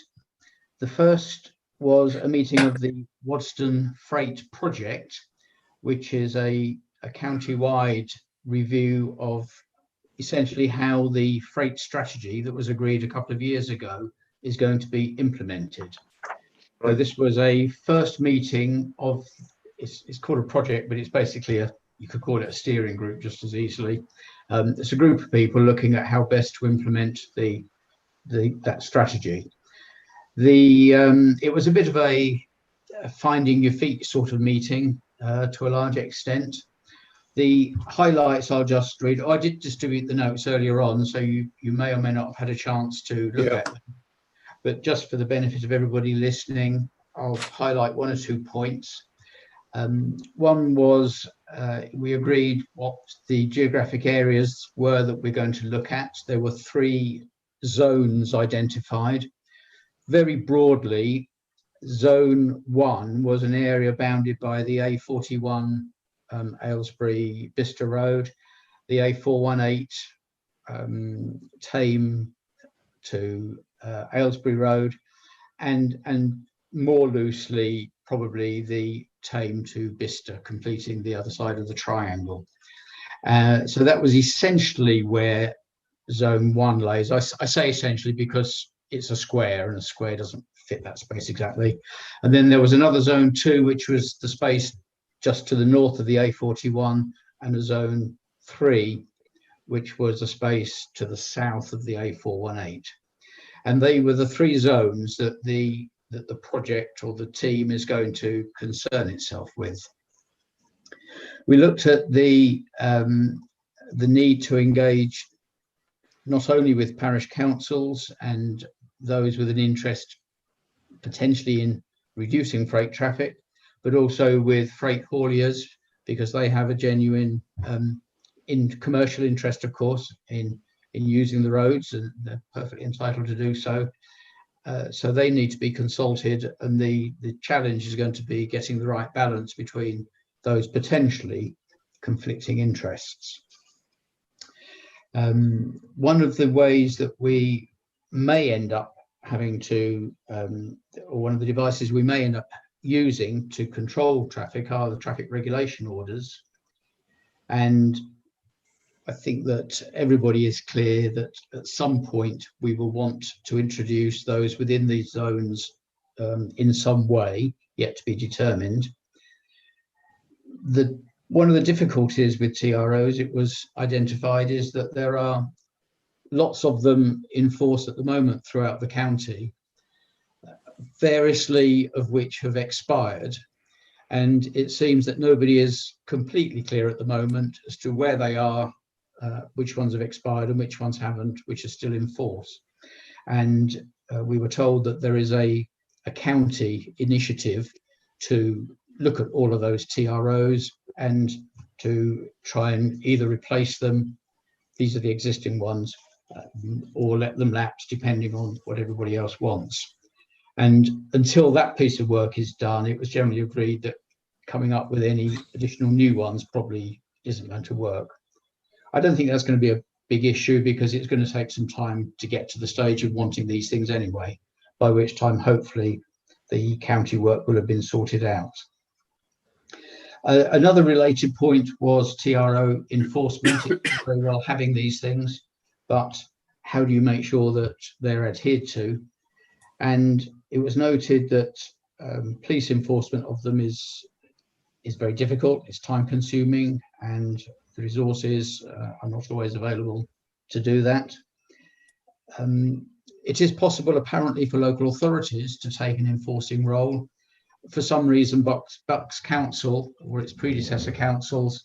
The first was a meeting of the Wadston Freight Project, which is a county-wide review of essentially how the freight strategy that was agreed a couple of years ago is going to be implemented. Right. So this was a first meeting of, it's called a project, but it's basically you could call it a steering group just as easily. It's a group of people looking at how best to implement that strategy. It was a bit of a finding your feet sort of meeting to a large extent. The highlights I'll just read. I did distribute the notes earlier on, so you may or may not have had a chance to look at them. But just for the benefit of everybody listening, I'll highlight 1 or 2 points. One was we agreed what the geographic areas were that we're going to look at. There were 3 zones identified. Very broadly, Zone 1 was an area bounded by the A41 Aylesbury Bicester Road, the A418 Tame to Aylesbury Road, and more loosely probably the Tame to Bicester, completing the other side of the triangle. So that was essentially where Zone 1 lays. I say essentially because it's a square and a square doesn't fit that space exactly. And then there was another Zone 2, which was the space just to the north of the A41, and a Zone 3, which was a space to the south of the A418. And they were the 3 zones that the project or the team is going to concern itself with. We looked at the need to engage not only with parish councils and those with an interest potentially in reducing freight traffic, but also with freight hauliers, because they have a genuine commercial interest, of course, in using the roads, and they're perfectly entitled to do so. So they need to be consulted, and the challenge is going to be getting the right balance between those potentially conflicting interests. One of the ways that we may end up having to, or one of the devices we may end up using to control traffic, are the traffic regulation orders. And I think that everybody is clear that at some point we will want to introduce those within these zones in some way, yet to be determined. One of the difficulties with TROs, it was identified, is that there are lots of them in force at the moment throughout the county, variously of which have expired. And it seems that nobody is completely clear at the moment as to where they are, which ones have expired and which ones haven't, which are still in force. And we were told that there is a county initiative to look at all of those TROs and to try and either replace them, these are the existing ones, or let them lapse depending on what everybody else wants. And until that piece of work is done, it was generally agreed that coming up with any additional new ones probably isn't going to work. I don't think that's going to be a big issue, because it's going to take some time to get to the stage of wanting these things anyway, by which time hopefully the county work will have been sorted out. Another related point was TRO enforcement. It's very well having these things, but how do you make sure that they're adhered to? And it was noted that police enforcement of them is very difficult, it's time consuming, and the resources are not always available to do that. It is possible apparently for local authorities to take an enforcing role. For some reason, Bucks Council, or its predecessor councils,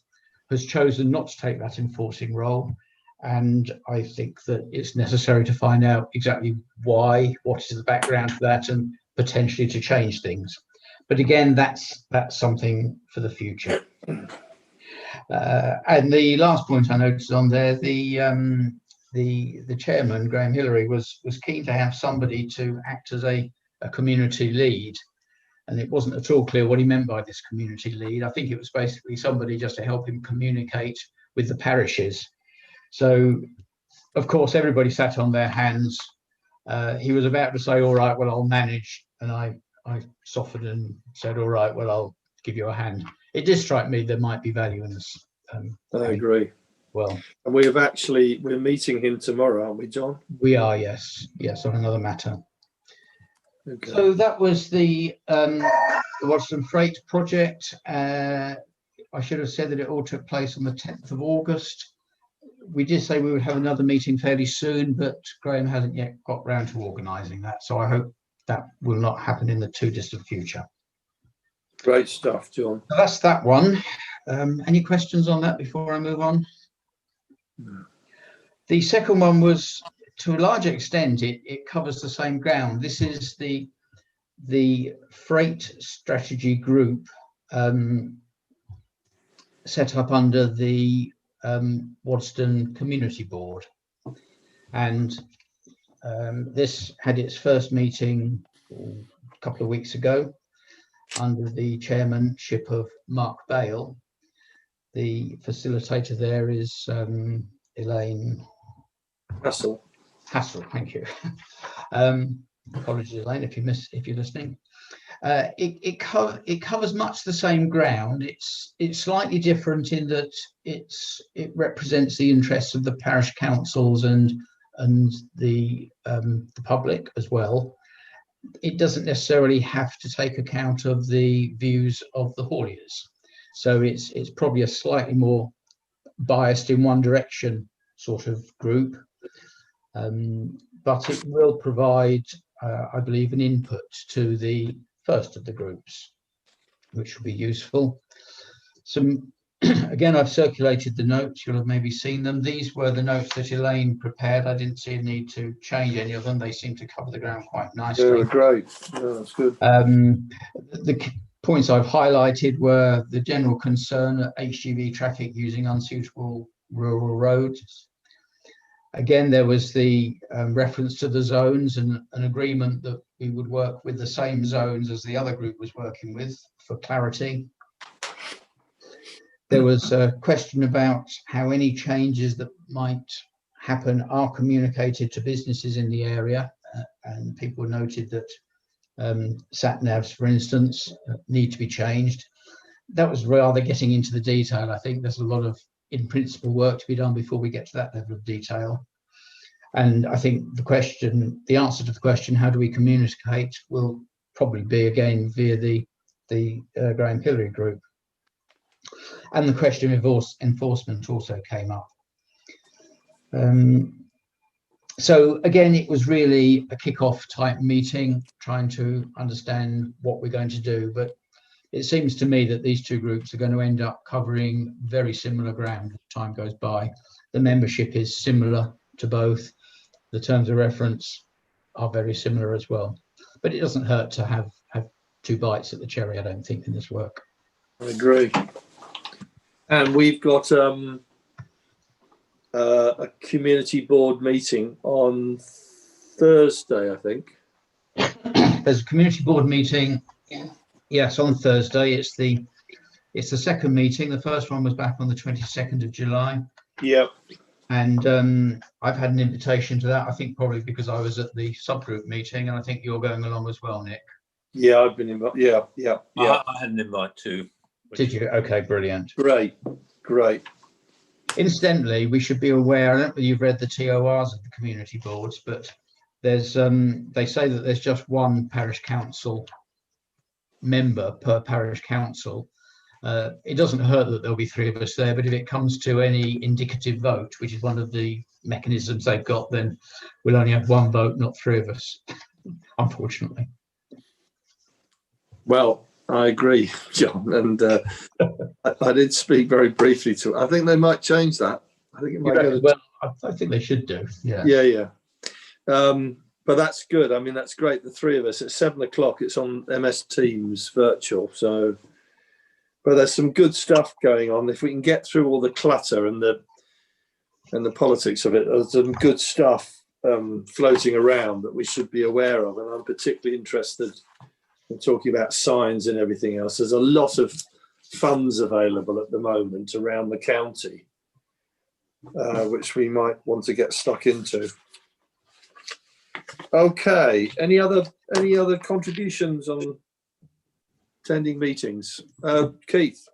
has chosen not to take that enforcing role. And I think that it's necessary to find out exactly why, what is the background to that, and potentially to change things. But again, that's something for the future. And the last point I noticed on there, the chairman, Graham Hillary, was keen to have somebody to act as a community lead. And it wasn't at all clear what he meant by this community lead. I think it was basically somebody just to help him communicate with the parishes. So, of course, everybody sat on their hands. He was about to say, all right, well, I'll manage. And I softened and said, all right, well, I'll give you a hand. It did strike me there might be value in this. I agree. Well, and we're meeting him tomorrow, aren't we, John? We are, yes, on another matter. Okay. So that was the Waddesdon Freight project. I should have said that it all took place on the 10th of August. We did say we would have another meeting fairly soon, but Graham hasn't yet got round to organising that. So I hope that will not happen in the too distant future. Great stuff, John. So that's that one. Any questions on that before I move on? No. The second one was, to a large extent, it covers the same ground. This is the freight strategy group set up under the Waddesdon Community Board. And this had its first meeting a couple of weeks ago under the chairmanship of Mark Bale. The facilitator there is Elaine Hassel, thank you. Apologies, Elaine, if you're listening. It covers much the same ground. It's slightly different in that it represents the interests of the parish councils and the public as well. It doesn't necessarily have to take account of the views of the hauliers. So it's probably a slightly more biased in one direction sort of group. But it will provide, I believe, an input to the first of the groups, which will be useful. Some Again, I've circulated the notes. You'll have maybe seen them. These were the notes that Elaine prepared. I didn't see a need to change any of them. They seem to cover the ground quite nicely. Yeah, great. Yeah, that's good. The points I've highlighted were the general concern at HGV traffic using unsuitable rural roads. Again, there was the reference to the zones and an agreement that we would work with the same zones as the other group was working with for clarity. There was a question about how any changes that might happen are communicated to businesses in the area, and people noted that sat navs, for instance, need to be changed. That was rather getting into the detail. I think there's a lot of in principle work to be done before we get to that level of detail. And I think the answer to the question, how do we communicate, will probably be again via the Graham Hillary group. And the question of enforcement also came up. So again, it was really a kick-off type meeting, trying to understand what we're going to do. But it seems to me that these two groups are going to end up covering very similar ground as time goes by. The membership is similar to both. The terms of reference are very similar as well. But it doesn't hurt to have two bites at the cherry, I don't think, in this work. I agree. And we've got a community board meeting on Thursday, I think. There's a community board meeting. Yes, on Thursday. It's the second meeting. The first one was back on the 22nd of July. Yep. And I've had an invitation to that. I think probably because I was at the subgroup meeting, and I think you're going along as well, Nick. Yeah, I've been invited. Yeah. I had an invite too. Did you? Okay, brilliant. Great. Incidentally, we should be aware, I don't know if you've read the TORs of the community boards, but there's they say that there's just one parish council member per parish council. It doesn't hurt that there'll be three of us there, but if it comes to any indicative vote, which is one of the mechanisms they've got, then we'll only have one vote, not three of us, unfortunately. Well, I agree, John. And I did speak very briefly to it. I think they might change that. I think it might go. Well, I think they should do. Yeah. Yeah. But that's good. I mean, that's great. The three of us at 7 o'clock. It's on MS Teams virtual. So, but there's some good stuff going on. If we can get through all the clutter and the politics of it, there's some good stuff floating around that we should be aware of. And I'm particularly interested in talking about signs and everything else. There's a lot of funds available at the moment around the county, which we might want to get stuck into. Okay. Any other contributions on attending meetings? Keith?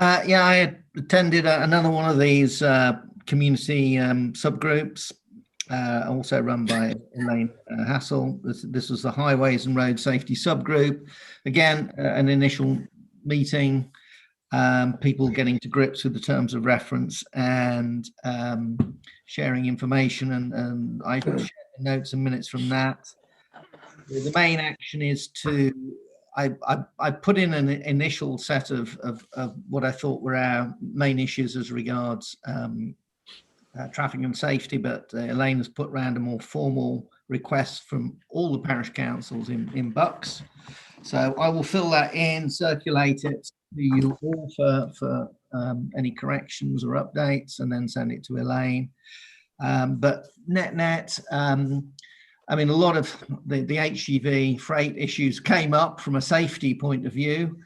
Yeah, I attended another one of these community subgroups, also run by Elaine Hassel. This was the Highways and Road Safety subgroup. Again, an initial meeting, people getting to grips with the terms of reference and sharing information, and I shared notes and minutes from that. The main action is I put in an initial set of what I thought were our main issues as regards traffic and safety, but Elaine has put round a more formal request from all the parish councils in Bucks. So I will fill that in, circulate it to you all for any corrections or updates, and then send it to Elaine. But net, I mean, a lot of the HGV freight issues came up from a safety point of view.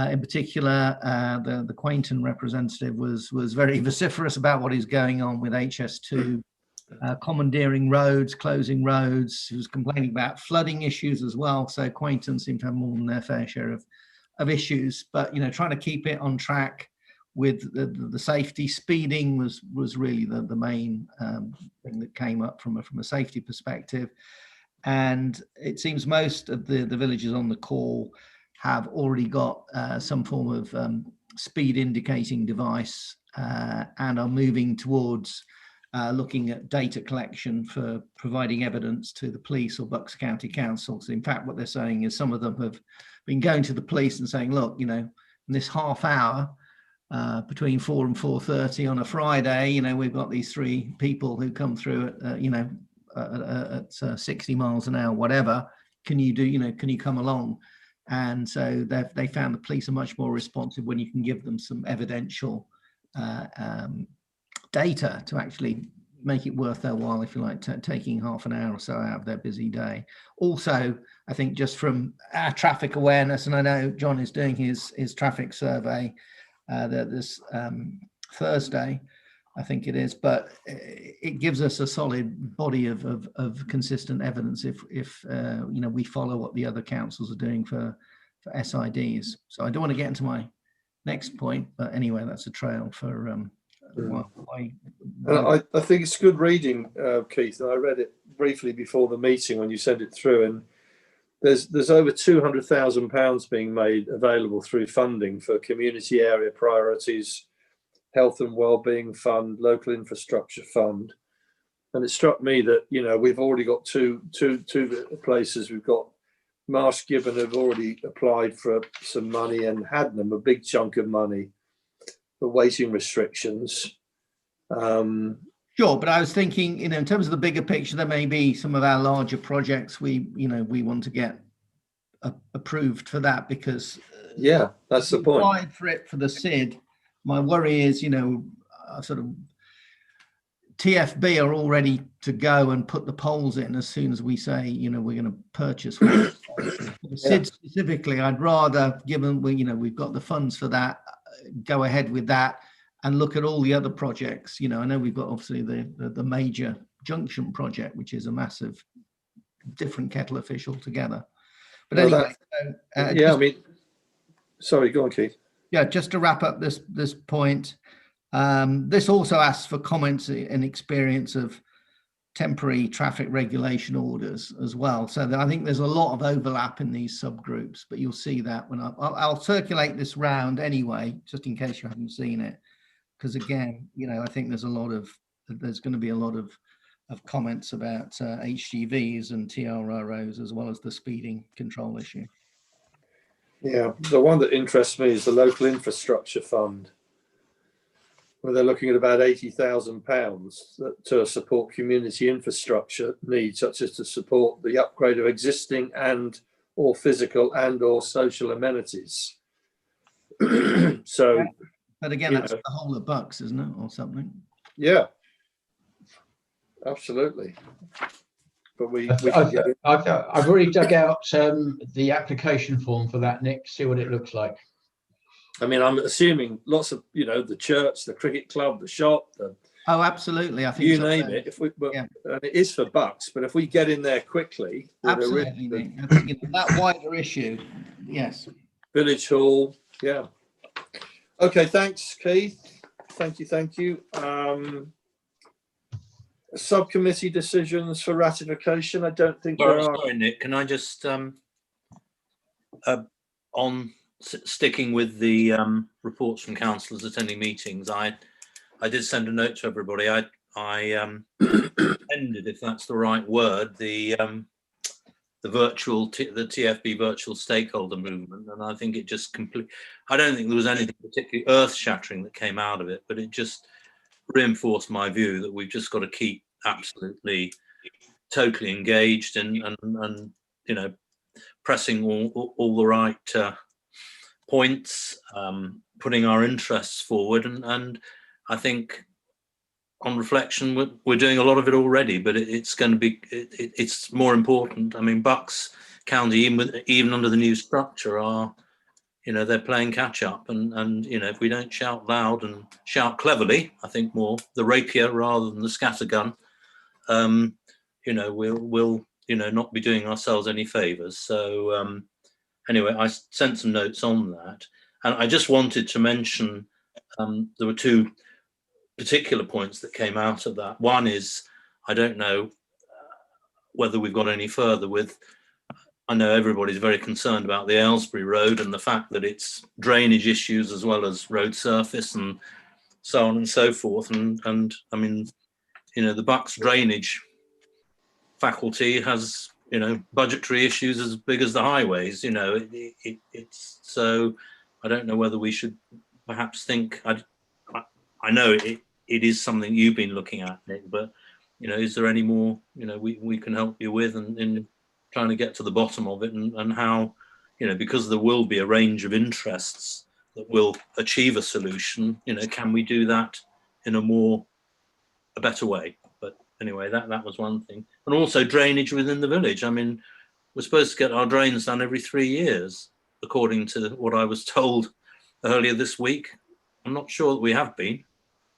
In particular, the Quainton representative was very vociferous about what is going on with HS2, commandeering roads, closing roads. He was complaining about flooding issues as well. So Quainton seemed to have more than their fair share of issues. But trying to keep it on track with the safety. Speeding was really the main thing that came up from a safety perspective. And it seems most of the villages on the call have already got some form of speed indicating device and are moving towards looking at data collection for providing evidence to the police or Bucks County Councils. In fact, what they're saying is some of them have been going to the police and saying, look, in this half hour, between 4 and 4:30 on a Friday, you know, we've got these 3 people who come through at, you know, at 60 miles an hour, whatever. Can you do, you know, can you come along? And so they found the police are much more responsive when you can give them some evidential data to actually make it worth their while, if you like, taking half an hour or so out of their busy day. Also, I think just from our traffic awareness, and I know John is doing his traffic survey this Thursday, I think it is, but it gives us a solid body of consistent evidence if you know, we follow what the other councils are doing for SIDs. So I don't want to get into my next point, but anyway, that's a trail for why. I think it's good reading, Keith. I read it briefly before the meeting when you sent it through, and there's over £200,000 being made available through funding for community area priorities, health and wellbeing fund, local infrastructure fund. And it struck me that, you know, we've already got two places. We've got Marsh Gibbon have already applied for some money, and Hadnam a big chunk of money for waiting restrictions. Sure, but I was thinking, you know, in terms of the bigger picture, there may be some of our larger projects we want to get approved for that, because yeah, that's the point. Applied for it for the SID. My worry is, you know, sort of TFB are all ready to go and put the poles in as soon as we say, you know, we're going to purchase one. The SID specifically, I'd rather, given we, you know, we've got the funds for that, go ahead with that and look at all the other projects. You know, I know we've got obviously the major junction project, which is a massive different kettle of fish altogether. But no, anyway, I mean, sorry, go on, Keith. Yeah, just to wrap up this point, this also asks for comments and experience of temporary traffic regulation orders as well. So I think there's a lot of overlap in these subgroups, but you'll see that when I'll circulate this round anyway, just in case you haven't seen it. Because again, you know, I think there's going to be a lot of comments about HGVs and TRROs, as well as the speeding control issue. Yeah, the one that interests me is the local infrastructure fund, where they're looking at about £80,000 to support community infrastructure needs, such as to support the upgrade of existing and or physical and or social amenities. So, yeah. But again, that's the whole of bucks, isn't it, or something? Yeah, absolutely. But I've already dug out the application form for that, Nick. See what it looks like. I mean, I'm assuming lots of, you know, the church, the cricket club, the shop. Oh, absolutely. I think you name it. If we, and it is for bucks, but if we get in there quickly, absolutely, Nick. I think, you know, that wider issue. Yes. Village Hall. Yeah. Okay. Thanks, Keith. Thank you. Subcommittee decisions for ratification. I don't think there are. Sorry, Nick. Can I just on sticking with the reports from councillors attending meetings? I did send a note to everybody. I ended, if that's the right word, the TFB virtual stakeholder movement, and I think it just I don't think there was anything particularly earth-shattering that came out of it, but it just reinforced my view that we've just got to keep absolutely totally engaged and you know, pressing all the right points, putting our interests forward, and I think on reflection we're doing a lot of it already, but it's going to be it's more important. I mean, Bucks County, even under the new structure, are, you know, they're playing catch up, and you know, if we don't shout loud and shout cleverly, I think more the rapier rather than the scattergun, you know, we'll you know, not be doing ourselves any favors. So anyway, I sent some notes on that, and I just wanted to mention there were two particular points that came out of that. One is, I don't know whether we've got any further with, I know everybody's very concerned about the Aylesbury Road and the fact that it's drainage issues as well as road surface and so on and so forth. And I mean, you know, the Bucks drainage faculty has, you know, budgetary issues as big as the highways. You know, it's so I don't know whether we should perhaps think, I know it is something you've been looking at, Nick, but, you know, is there any more, you know, we can help you with in trying to get to the bottom of it, and how, you know, because there will be a range of interests that will achieve a solution, you know, can we do that in a better way? But anyway, that was one thing. And also drainage within the village. I mean, we're supposed to get our drains done every 3 years, according to what I was told earlier this week. I'm not sure that we have been.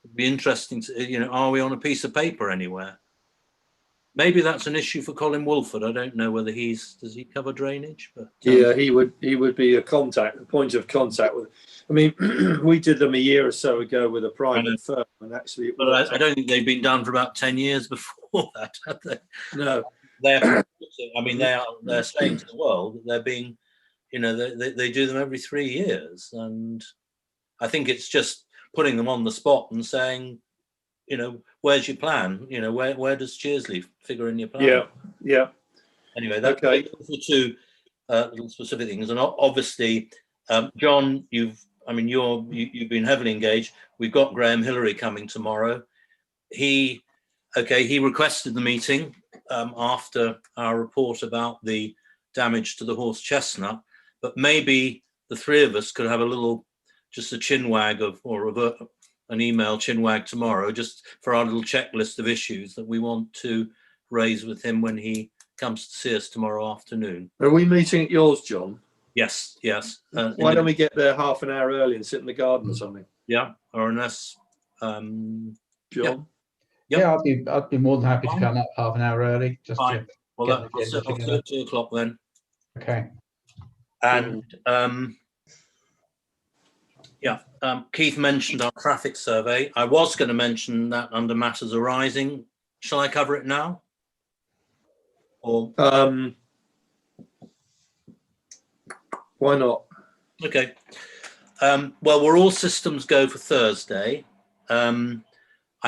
It'd be interesting to, you know, are we on a piece of paper anywhere? Maybe that's an issue for Colin Wolford. I don't know whether does he cover drainage? But yeah, he would be a point of contact with. I mean, we did them a year or so ago with a private firm, and actually, but I don't think they've been done for about 10 years before that, have they? No. I mean, they're saying to the world that they're being, you know, they do them every 3 years, and I think it's just putting them on the spot and saying, you know, where's your plan? You know, where does Chearsley figure in your plan? Yeah. Anyway, those are two little specific things, and obviously, John, you've been heavily engaged. We've got Graham Hillary coming tomorrow. He requested the meeting after our report about the damage to the horse chestnut, but maybe the three of us could have just a chinwag an email chinwag tomorrow, just for our little checklist of issues that we want to raise with him when he comes to see us tomorrow afternoon. Are we meeting at yours, John? Yes. Why don't we get there half an hour early and sit in the garden or something? Yeah, or unless John. Yeah, I'd be more than happy to come up half an hour early. Just fine. Well, I'll set at 2 o'clock then. Okay. And Keith mentioned our traffic survey. I was going to mention that under matters arising. Shall I cover it now? Or why not? Okay. Well, we're all systems go for Thursday. I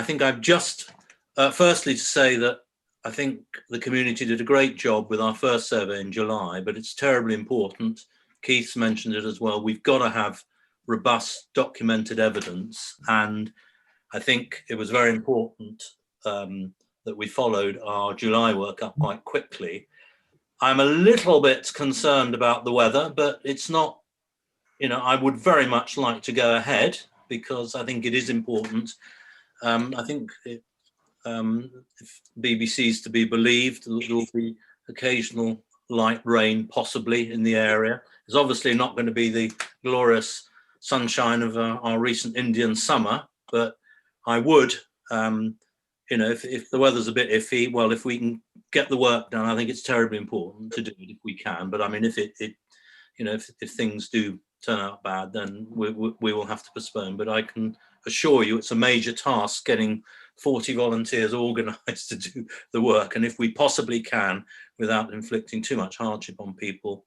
think I've just, firstly to say that I think the community did a great job with our first survey in July, but it's terribly important. Keith's mentioned it as well. We've got to have robust documented evidence. And I think it was very important that we followed our July work up quite quickly. I'm a little bit concerned about the weather, but it's not, you know, I would very much like to go ahead because I think it is important. I think if BBC's to be believed, there will be occasional light rain possibly in the area. It's obviously not going to be the glorious sunshine of our recent Indian summer, but I would, you know, if the weather's a bit iffy, well, if we can get the work done, I think it's terribly important to do it if we can. But I mean, if you know, if things do turn out bad, then we will have to postpone. But I can assure you it's a major task getting 40 volunteers organised to do the work. And if we possibly can, without inflicting too much hardship on people,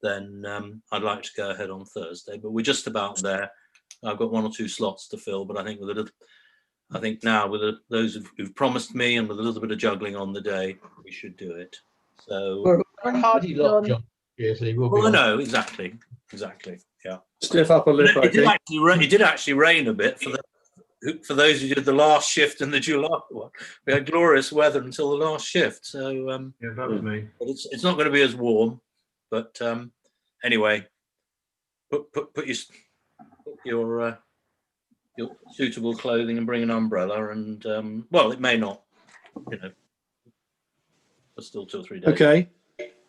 then I'd like to go ahead on Thursday. But we're just about there. I've got 1 or 2 slots to fill, but I think now with those who've promised me and with a little bit of juggling on the day, we should do it. So we're a hardy lot, John. Well, I know, exactly. Yeah. Stiff upper lip. It did actually rain a bit for those who did the last shift in the July one. We had glorious weather until the last shift. So yeah, that was me. But it's not going to be as warm. But anyway, put your suitable clothing and bring an umbrella. And well, it may not, you know, for still 2 or 3 days. Okay.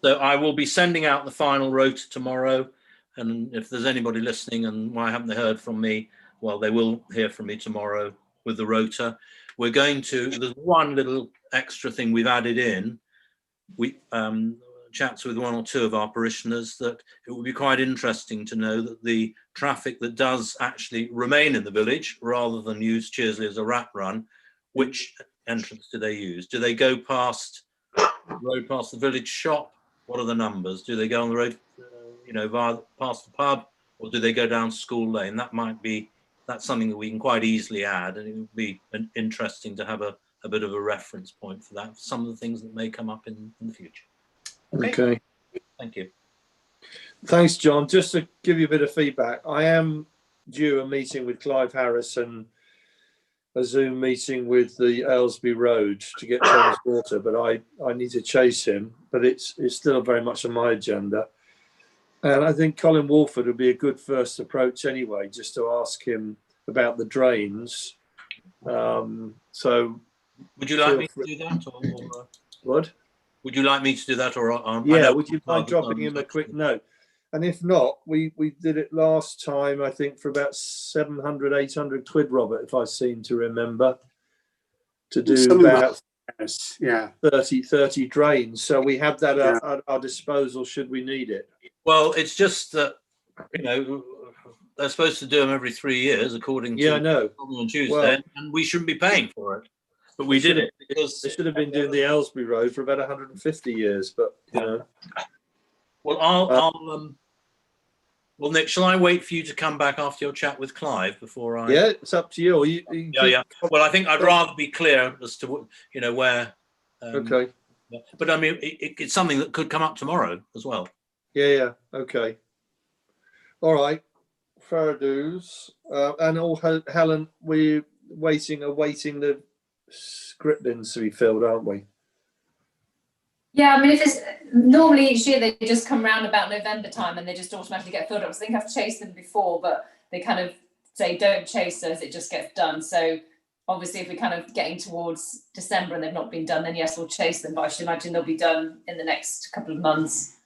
So I will be sending out the final rota tomorrow. And if there's anybody listening and why haven't they heard from me? Well, they will hear from me tomorrow with the rota. There's one little extra thing we've added in. We chats with 1 or 2 of our parishioners that it would be quite interesting to know that the traffic that does actually remain in the village, rather than use Chearsley as a rat run, which entrance do they use? Do they go past the village shop? What are the numbers? Do they go on the road, you know, past the pub, or do they go down School Lane? That's something that we can quite easily add, and it would be interesting to have a bit of a reference point for that, for some of the things that may come up in the future. Okay. Thank you. Thanks, John. Just to give you a bit of feedback, I am due a meeting with Clive Harris and a Zoom meeting with the Aylesbury Road to get Thames Water, but I need to chase him. But it's still very much on my agenda. And I think Colin Walford would be a good first approach anyway, just to ask him about the drains. So would you like me to do that, or what? Would you like me to do that, or yeah? Would you mind dropping him a quick note? And if not, we did it last time, I think, for about 700, 800 quid, Robert, if I seem to remember, to do about 30 drains. So we have that at our disposal should we need it. Well, it's just that, you know, they're supposed to do them every 3 years, according to I know. on Tuesday, and we shouldn't be paying for it. But we did it because they should have been doing the Aylesbury Road for about 150 years. But you know, well, well, Nick, shall I wait for you to come back after your chat with Clive before I? Yeah, it's up to you. Yeah. Well, I think I'd rather be clear as to where. Okay. But I mean, it's something that could come up tomorrow as well. Yeah. Okay. All right. Fair dues. And Helen, we're awaiting the script bins to be filled, aren't we? Yeah, I mean, if it's normally each year they just come around about November time and they just automatically get filled up. So I think I've chased them before, but they kind of say don't chase us, it just gets done. So obviously, if we're kind of getting towards December and they've not been done, then yes, we'll chase them. But I should imagine they'll be done in the next couple of months.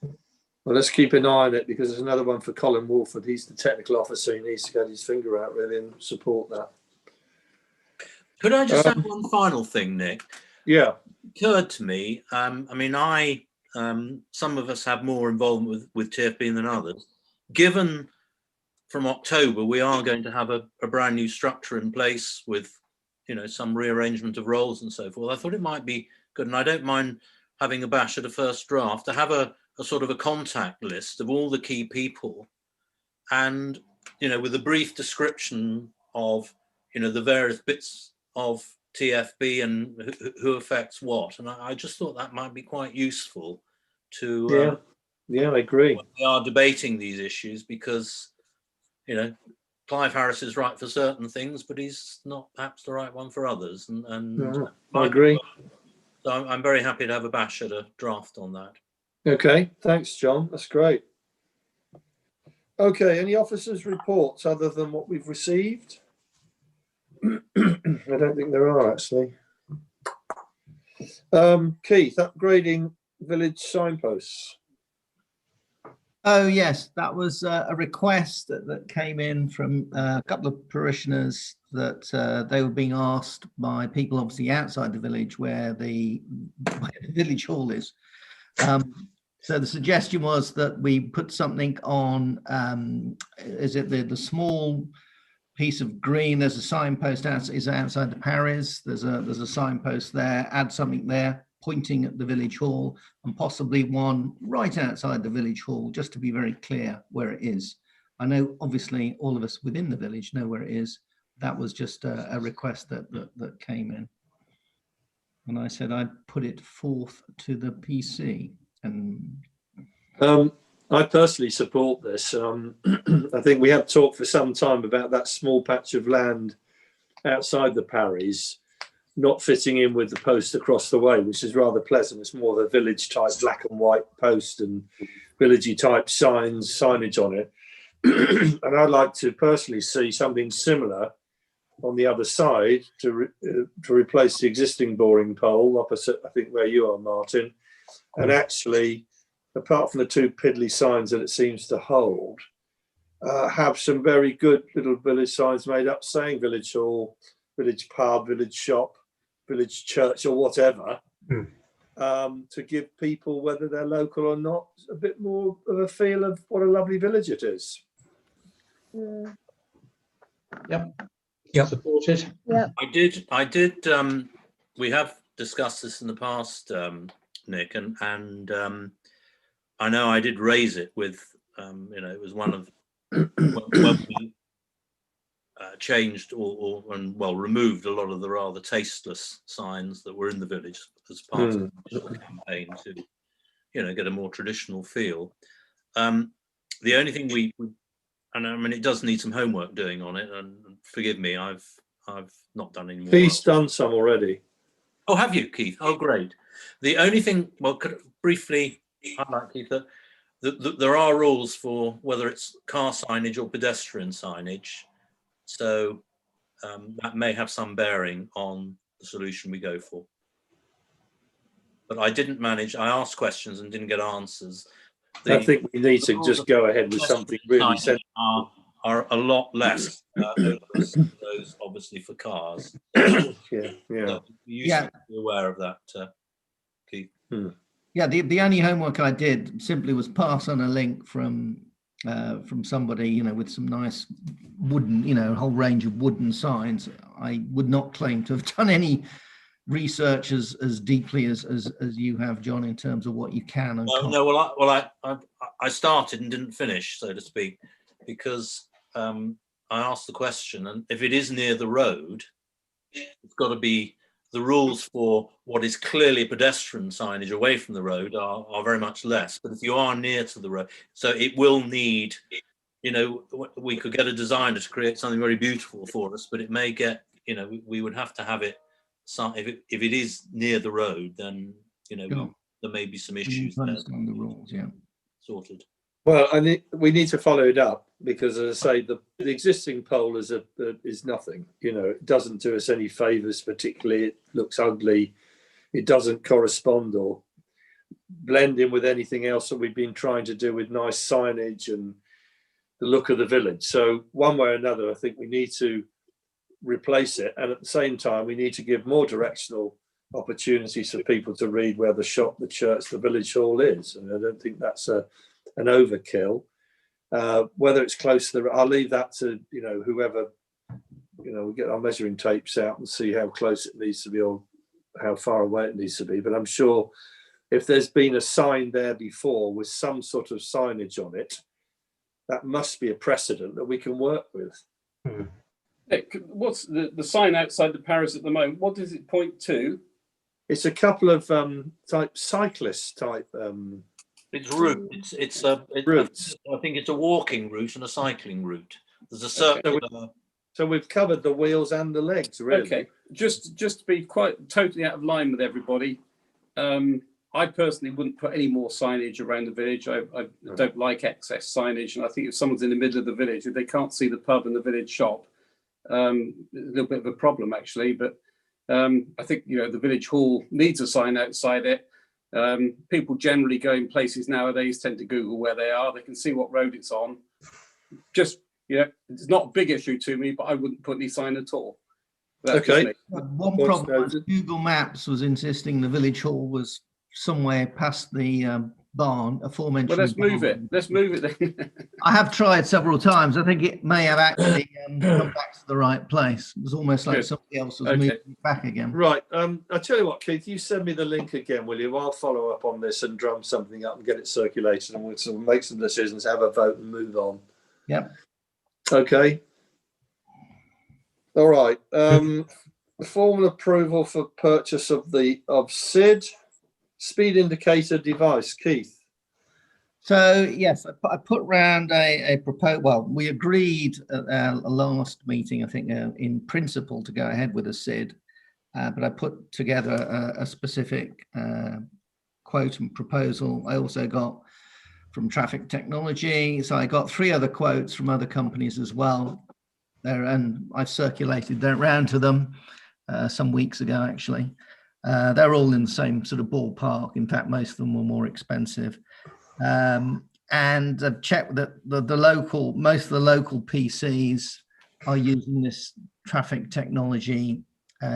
Well, let's keep an eye on it because there's another one for Colin Walford. He's the technical officer. He needs to get his finger out really and support that. Could I just add one final thing, Nick? Yeah. It occurred to me. I mean, some of us have more involvement with TFB than others. Given from October, we are going to have a brand new structure in place with, you know, some rearrangement of roles and so forth. I thought it might be good, and I don't mind having a bash at a first draft to have a sort of a contact list of all the key people, and, you know, with a brief description of, you know, the various bits of TFB and who affects what. And I just thought that might be quite useful to yeah, I agree. When we are debating these issues, because, you know, Clive Harris is right for certain things, but he's not perhaps the right one for others. And I agree. So I'm very happy to have a bash at a draft on that. Okay, thanks, John. That's great. Okay, any officers' reports other than what we've received? I don't think there are actually. Keith, upgrading village signposts. Oh yes, that was a request that came in from a couple of parishioners that they were being asked by people obviously outside the village where the village hall is. So the suggestion was that we put something on, is it the small piece of green? There's a signpost outside the parish. There's a signpost there. Add something there pointing at the village hall, and possibly one right outside the village hall, just to be very clear where it is. I know obviously all of us within the village know where it is. That was just a request that came in, and I said I'd put it forth to the PC. And I personally support this. I think we have talked for some time about that small patch of land outside the parish not fitting in with the post across the way, which is rather pleasant. It's more the village type black and white post and villagey type signage on it. And I'd like to personally see something similar on the other side to replace the existing boring pole opposite, I think, where you are, Martin. And actually, apart from the two piddly signs that it seems to hold, have some very good little village signs made up saying village hall, village pub, village shop, village church, or whatever, to give people, whether they're local or not, a bit more of a feel of what a lovely village it is. Yep. Supported. Yeah. I did. We have discussed this in the past, Nick, and I know I did raise it with, you know, it was one of when we changed and removed a lot of the rather tasteless signs that were in the village as part of the campaign to, you know, get a more traditional feel. The only thing we and I mean, it does need some homework doing on it, and forgive me, I've not done any more. Keith's done some already. Oh, have you, Keith? Oh, great. The only thing, well, could briefly highlight, Keith, that there are rules for whether it's car signage or pedestrian signage. So that may have some bearing on the solution we go for. But I didn't manage, I asked questions and didn't get answers. I think we need to just go ahead with something really sensible. Are a lot less onerous than those, obviously, for cars. Yeah. So you should be aware of that, Keith. Yeah, the only homework I did simply was pass on a link from somebody, you know, with some nice wooden, you know, a whole range of wooden signs. I would not claim to have done any research as deeply as you have, John, in terms of what you can and can't. No, well, I started and didn't finish, so to speak, because I asked the question, and if it is near the road, it's got to be, the rules for what is clearly pedestrian signage away from the road are very much less. But if you are near to the road, so it will need, you know, we could get a designer to create something very beautiful for us, but it may get, you know, we would have to have it, if it is near the road, then, you know, there may be some issues there. Understand the rules, yeah. Sorted. Well, we need to follow it up because, as I say, the existing pole is nothing. You know, it doesn't do us any favours particularly. It looks ugly. It doesn't correspond or blend in with anything else that we've been trying to do with nice signage and the look of the village. So one way or another, I think we need to replace it. And at the same time, we need to give more directional opportunities for people to read where the shop, the church, the village hall is. And I don't think that's an overkill. Whether it's close to the, I'll leave that to, you know, whoever, you know, we get our measuring tapes out and see how close it needs to be or how far away it needs to be. But I'm sure if there's been a sign there before with some sort of signage on it, that must be a precedent that we can work with. What's the sign outside the parish at the moment? What does it point to? It's a couple of cyclist type. It's route. It's routes. I think it's a walking route and a cycling route. There's a circular. So we've covered the wheels and the legs, really. Okay, just to be quite totally out of line with everybody, I personally wouldn't put any more signage around the village. I don't like excess signage, and I think if someone's in the middle of the village, if they can't see the pub and the village shop, a little bit of a problem actually. But I think, you know, the village hall needs a sign outside it. People generally going places nowadays tend to Google where they are. They can see what road it's on. Just, you know, it's not a big issue to me, but I wouldn't put any sign at all. That's okay. One problem was Google Maps was insisting the village hall was somewhere past the barn, aforementioned. Well, let's move it. Let's move it then. I have tried several times. I think it may have actually come back to the right place. It was almost like somebody else was moving it back again. Right. I'll tell you what, Keith, you send me the link again, will you? I'll follow up on this and drum something up and get it circulated, and we'll sort of make some decisions, have a vote and move on. Yep. Okay. All right. Formal approval for purchase of SID speed indicator device. Keith. So yes, I put round a proposal. Well, we agreed at our last meeting, I think, in principle, to go ahead with a SID, but I put together a specific quote and proposal. I also got from Traffic Technology, so I got 3 other quotes from other companies as well. There, and I've circulated that round to them some weeks ago, actually. They're all in the same sort of ballpark. In fact, most of them were more expensive. And I've checked that most of the local PCs are using this Traffic Technology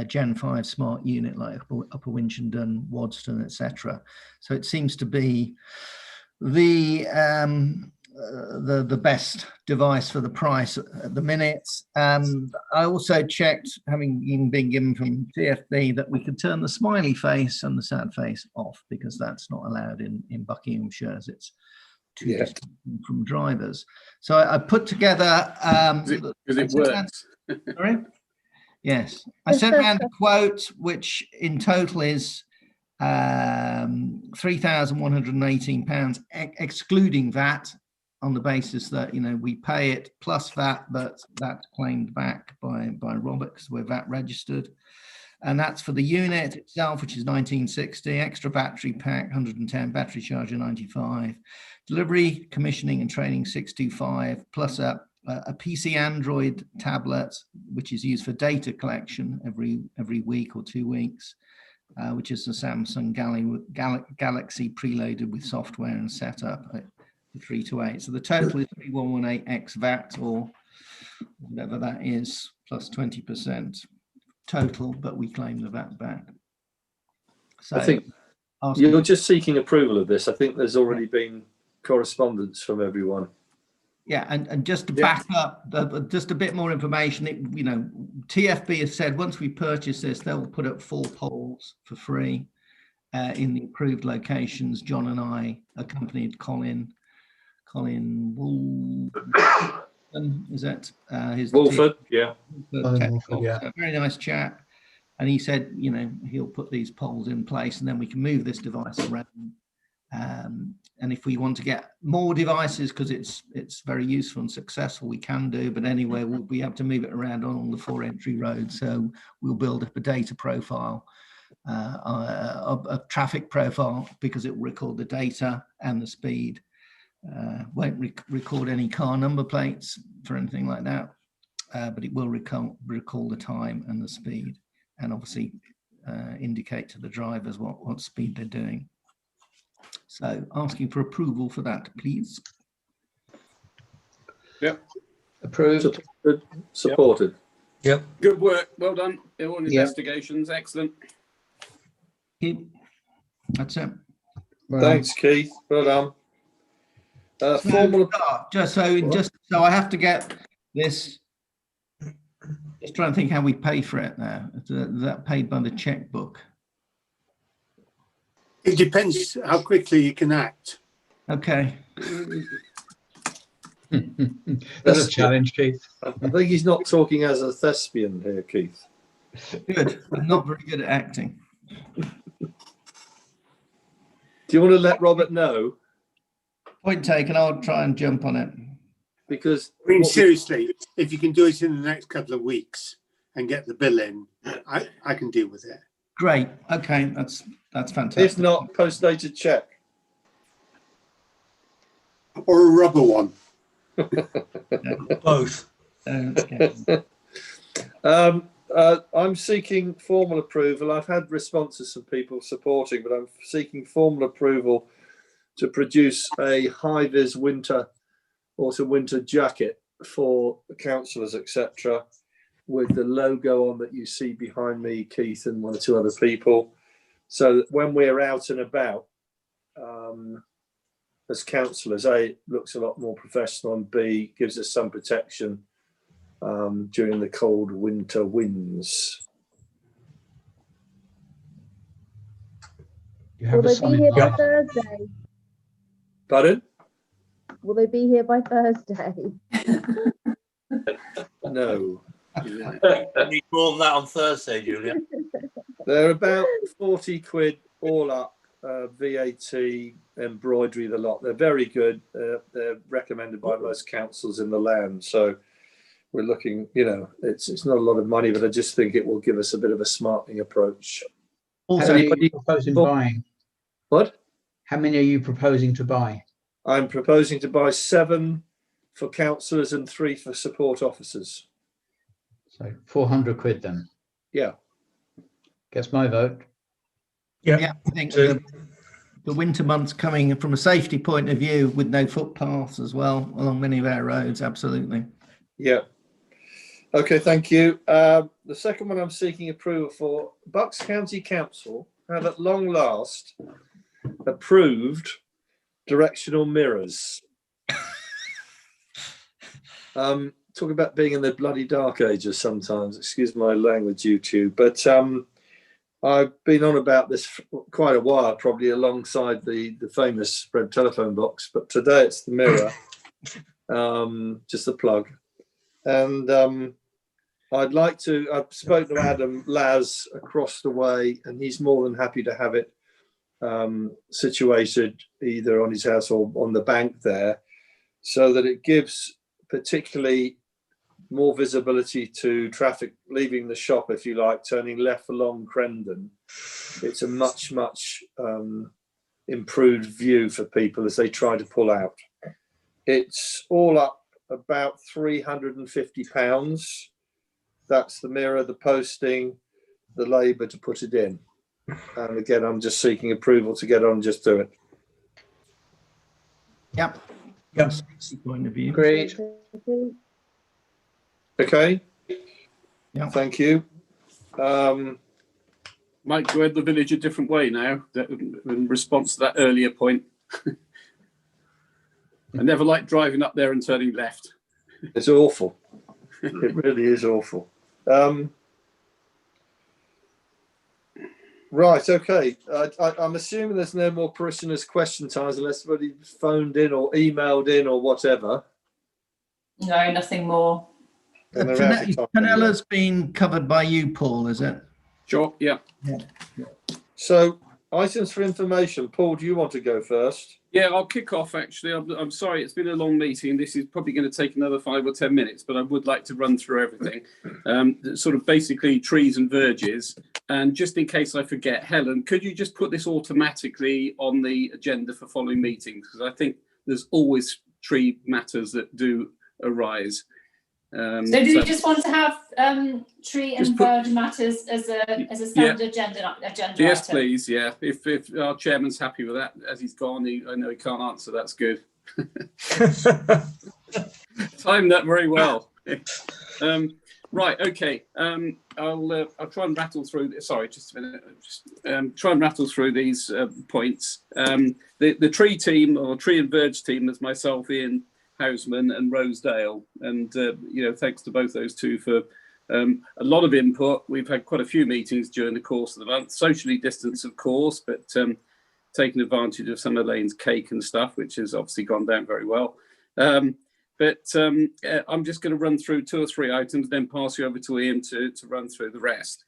Gen 5 smart unit, like Upper Winchenden, Wadston, etc. So it seems to be the best device for the price at the minute. I also checked, having been given from TFB, that we could turn the smiley face and the sad face off, because that's not allowed in Buckinghamshire, as it's too distant from drivers. So I put together because it works. Sorry? Yes, I sent around a quote which in total is £3,118 excluding VAT. on the basis that, you know, we pay it plus VAT, but that's claimed back by Robert because we're VAT registered. And that's for the unit itself, which is 1960, extra battery pack, 110, battery charger 95, delivery, commissioning and training 625, plus a PC Android tablet, which is used for data collection every week or 2 weeks, which is a Samsung Galaxy preloaded with software and setup at 328. So the total is 3118 ex VAT, or whatever that is, plus 20% total, but we claim the VAT back. So I think you're just seeking approval of this. I think there's already been correspondence from everyone. Yeah, and just to back up, just a bit more information, you know, TFB has said once we purchase this, they'll put up 4 poles for free in the approved locations. John and I accompanied Colin Woolford, is that his Woolford? Yeah. Technical. Yeah. So very nice chap. And he said, you know, he'll put these poles in place and then we can move this device around. And if we want to get more devices, because it's very useful and successful, we can do. But anyway, we have to move it around on all the 4 entry roads. So we'll build up a data profile, a traffic profile, because it will record the data and the speed. Won't record any car number plates for anything like that, but it will recall the time and the speed, and obviously indicate to the drivers what speed they're doing. So asking for approval for that, please. Yep. Approved. Supported. Yep. Good work. Well done. All investigations. Excellent. That's it. Well, Thanks, Keith. Well done. Formal. Just so I have to get this. Just trying to think how we pay for it now. Is that paid by the checkbook? It depends how quickly you can act. Okay. That's a challenge, Keith. I think he's not talking as a thespian here, Keith. Good. I'm not very good at acting. Do you want to let Robert know? Point taken. I'll try and jump on it. Because I mean, seriously, if you can do it in the next couple of weeks and get the bill in, I can deal with it. Great. Okay, that's fantastic. if not, post-dated check. Or a rubber one. Both. Okay. I'm seeking formal approval. I've had responses from people supporting, but I'm seeking formal approval to produce a high-vis autumn-winter jacket for the councillors, etc., with the logo on that you see behind me, Keith, and 1 or 2 other people, so that when we're out and about as councillors, A, it looks a lot more professional, and B, gives us some protection during the cold winter winds. Will they be here by Thursday? Pardon? Will they be here by Thursday? No. Need more than that on Thursday, Julia. They're about 40 quid all up, VAT, embroidery, the lot. They're very good. They're recommended by most councils in the land. So we're looking, you know, it's not a lot of money, but I just think it will give us a bit of a smartening approach. How many are you proposing buying? What? How many are you proposing to buy? I'm proposing to buy 7 for councillors and 3 for support officers. So 400 quid then. Yeah. Gets my vote. Yeah, I think the winter months coming from a safety point of view, with no footpaths as well along many of our roads. Absolutely. Yeah. Okay, thank you. The second one I'm seeking approval for, Bucks County Council have at long last approved directional mirrors. Talk about being in the bloody dark ages sometimes, excuse my language, YouTube, but I've been on about this for quite a while, probably alongside the famous red telephone box, but today it's the mirror, just a plug. And I've spoken to Adam Laz across the way, and he's more than happy to have it situated either on his house or on the bank there. so that it gives particularly more visibility to traffic leaving the shop, if you like, turning left along Crendon. It's a much improved view for people as they try to pull out. It's all up about £350. That's the mirror, the posting, the labour to put it in. And again, I'm just seeking approval to get on and just do it. Yep. Yep. Point of view. Great. Okay. Yeah. Thank you. Mike, you head the village a different way now in response to that earlier point. I never like driving up there and turning left. It's awful. It really is awful. Right, okay. I'm assuming there's no more parishioners' question times unless somebody phoned in or emailed in or whatever. No, nothing more. Penella's been covered by you, Paul, is it? Sure, yeah. So, items for information. Paul, do you want to go first? Yeah, I'll kick off, actually. I'm sorry, it's been a long meeting. This is probably going to take another 5 or 10 minutes, but I would like to run through everything. Sort of basically trees and verges. And just in case I forget, Helen, could you just put this automatically on the agenda for following meetings? Because I think there's always tree matters that do arise. So do you just want to have tree and verge matters as a standard agenda yes, item? Please, yeah. If our chairman's happy with that, as he's gone, I know he can't answer, that's good. Timed that very well. Right, okay. I'll try and rattle through. Sorry, just a minute. Try and rattle through these points. The tree team, or tree and verge team, there's myself, Ian Houseman and Rosedale, and thanks to both those two for a lot of input. We've had quite a few meetings during the course of the month, socially distanced of course, but taking advantage of some of Elaine's cake and stuff, which has obviously gone down very well. I'm just going to run through 2 or 3 items, then pass you over to Ian to run through the rest.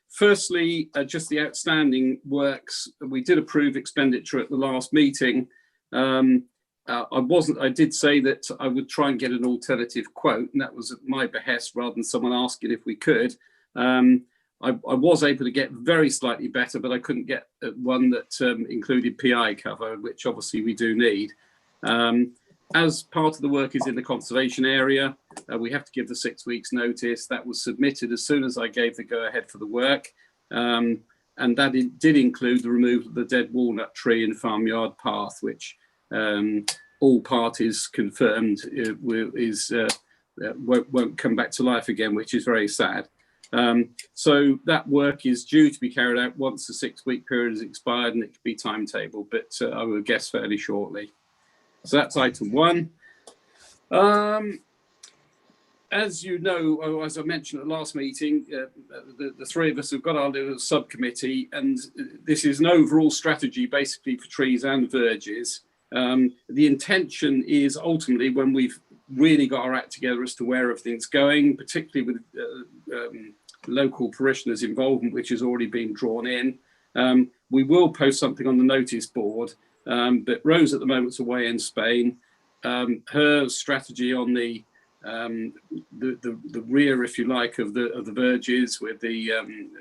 Firstly, just the outstanding works. We did approve expenditure at the last meeting. I did say that I would try and get an alternative quote, and that was at my behest rather than someone asking if we could. I was able to get very slightly better, but I couldn't get one that included PI cover, which obviously we do need. As part of the work is in the conservation area, we have to give the 6 weeks notice. That was submitted as soon as I gave the go ahead for the work. And that did include the removal of the dead walnut tree in Farmyard Path, which all parties confirmed won't come back to life again, which is very sad. So that work is due to be carried out once the 6 week period has expired, and it could be timetabled, but I will guess fairly shortly. So that's item 1. As you know, as I mentioned at the last meeting, the 3 of us have got our little subcommittee, and this is an overall strategy basically for trees and verges. The intention is ultimately, when we've really got our act together as to where everything's going, particularly with local parishioners' involvement, which has already been drawn in, we will post something on the notice board. But Rose at the moment's away in Spain. Her strategy on the rear, if you like, of the verges with the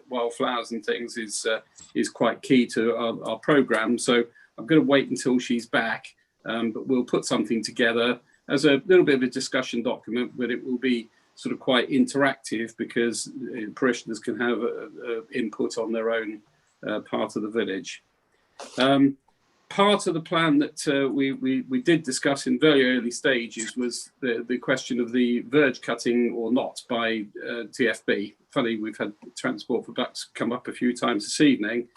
wildflowers and things is quite key to our programme. So I'm going to wait until she's back, but we'll put something together as a little bit of a discussion document, but it will be sort of quite interactive because parishioners can have input on their own part of the village. Part of the plan that we did discuss in very early stages was the question of the verge cutting or not by TFB. Funny, we've had Transport for Bucks come up a few times this evening.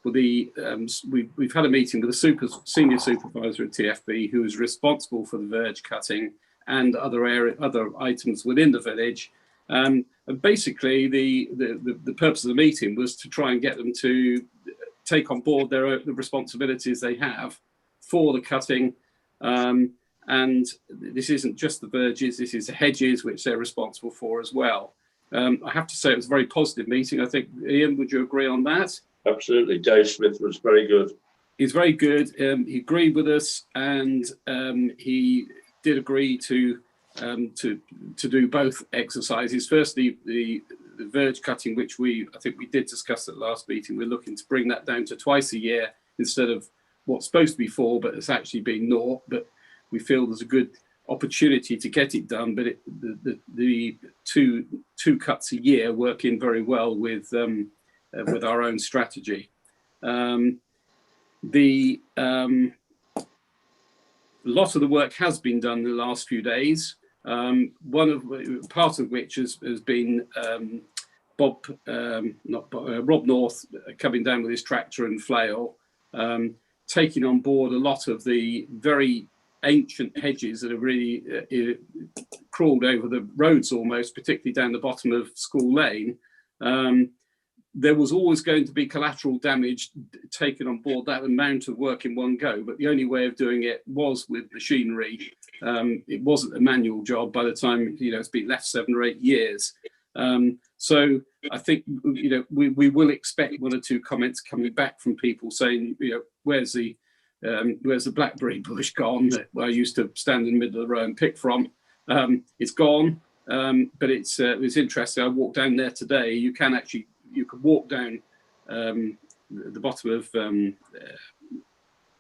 We've had a meeting with a senior supervisor at TFB who is responsible for the verge cutting and other items within the village. And basically, the purpose of the meeting was to try and get them to take on board the responsibilities they have for the cutting. And this isn't just the verges, this is the hedges, which they're responsible for as well. I have to say it was a very positive meeting. I think, Ian, would you agree on that? Absolutely. Dave Smith was very good. He's very good. He agreed with us, and he did agree to do both exercises. Firstly, the verge cutting, which I think we did discuss at the last meeting. We're looking to bring that down to twice a year instead of what's supposed to be 4, but it's actually been 0. But we feel there's a good opportunity to get it done. But the two cuts a year work in very well with our own strategy. A lot of the work has been done in the last few days. Part of which has been Rob North coming down with his tractor and flail, taking on board a lot of the very ancient hedges that have really crawled over the roads almost, particularly down the bottom of School Lane. There was always going to be collateral damage taken on board that amount of work in one go, but the only way of doing it was with machinery. It wasn't a manual job by the time, it's been left 7 or 8 years. So I think, we will expect 1 or 2 comments coming back from people saying, where's the blackberry bush gone that I used to stand in the middle of the road and pick from? It's gone, but it was interesting. I walked down there today. You could walk down the bottom of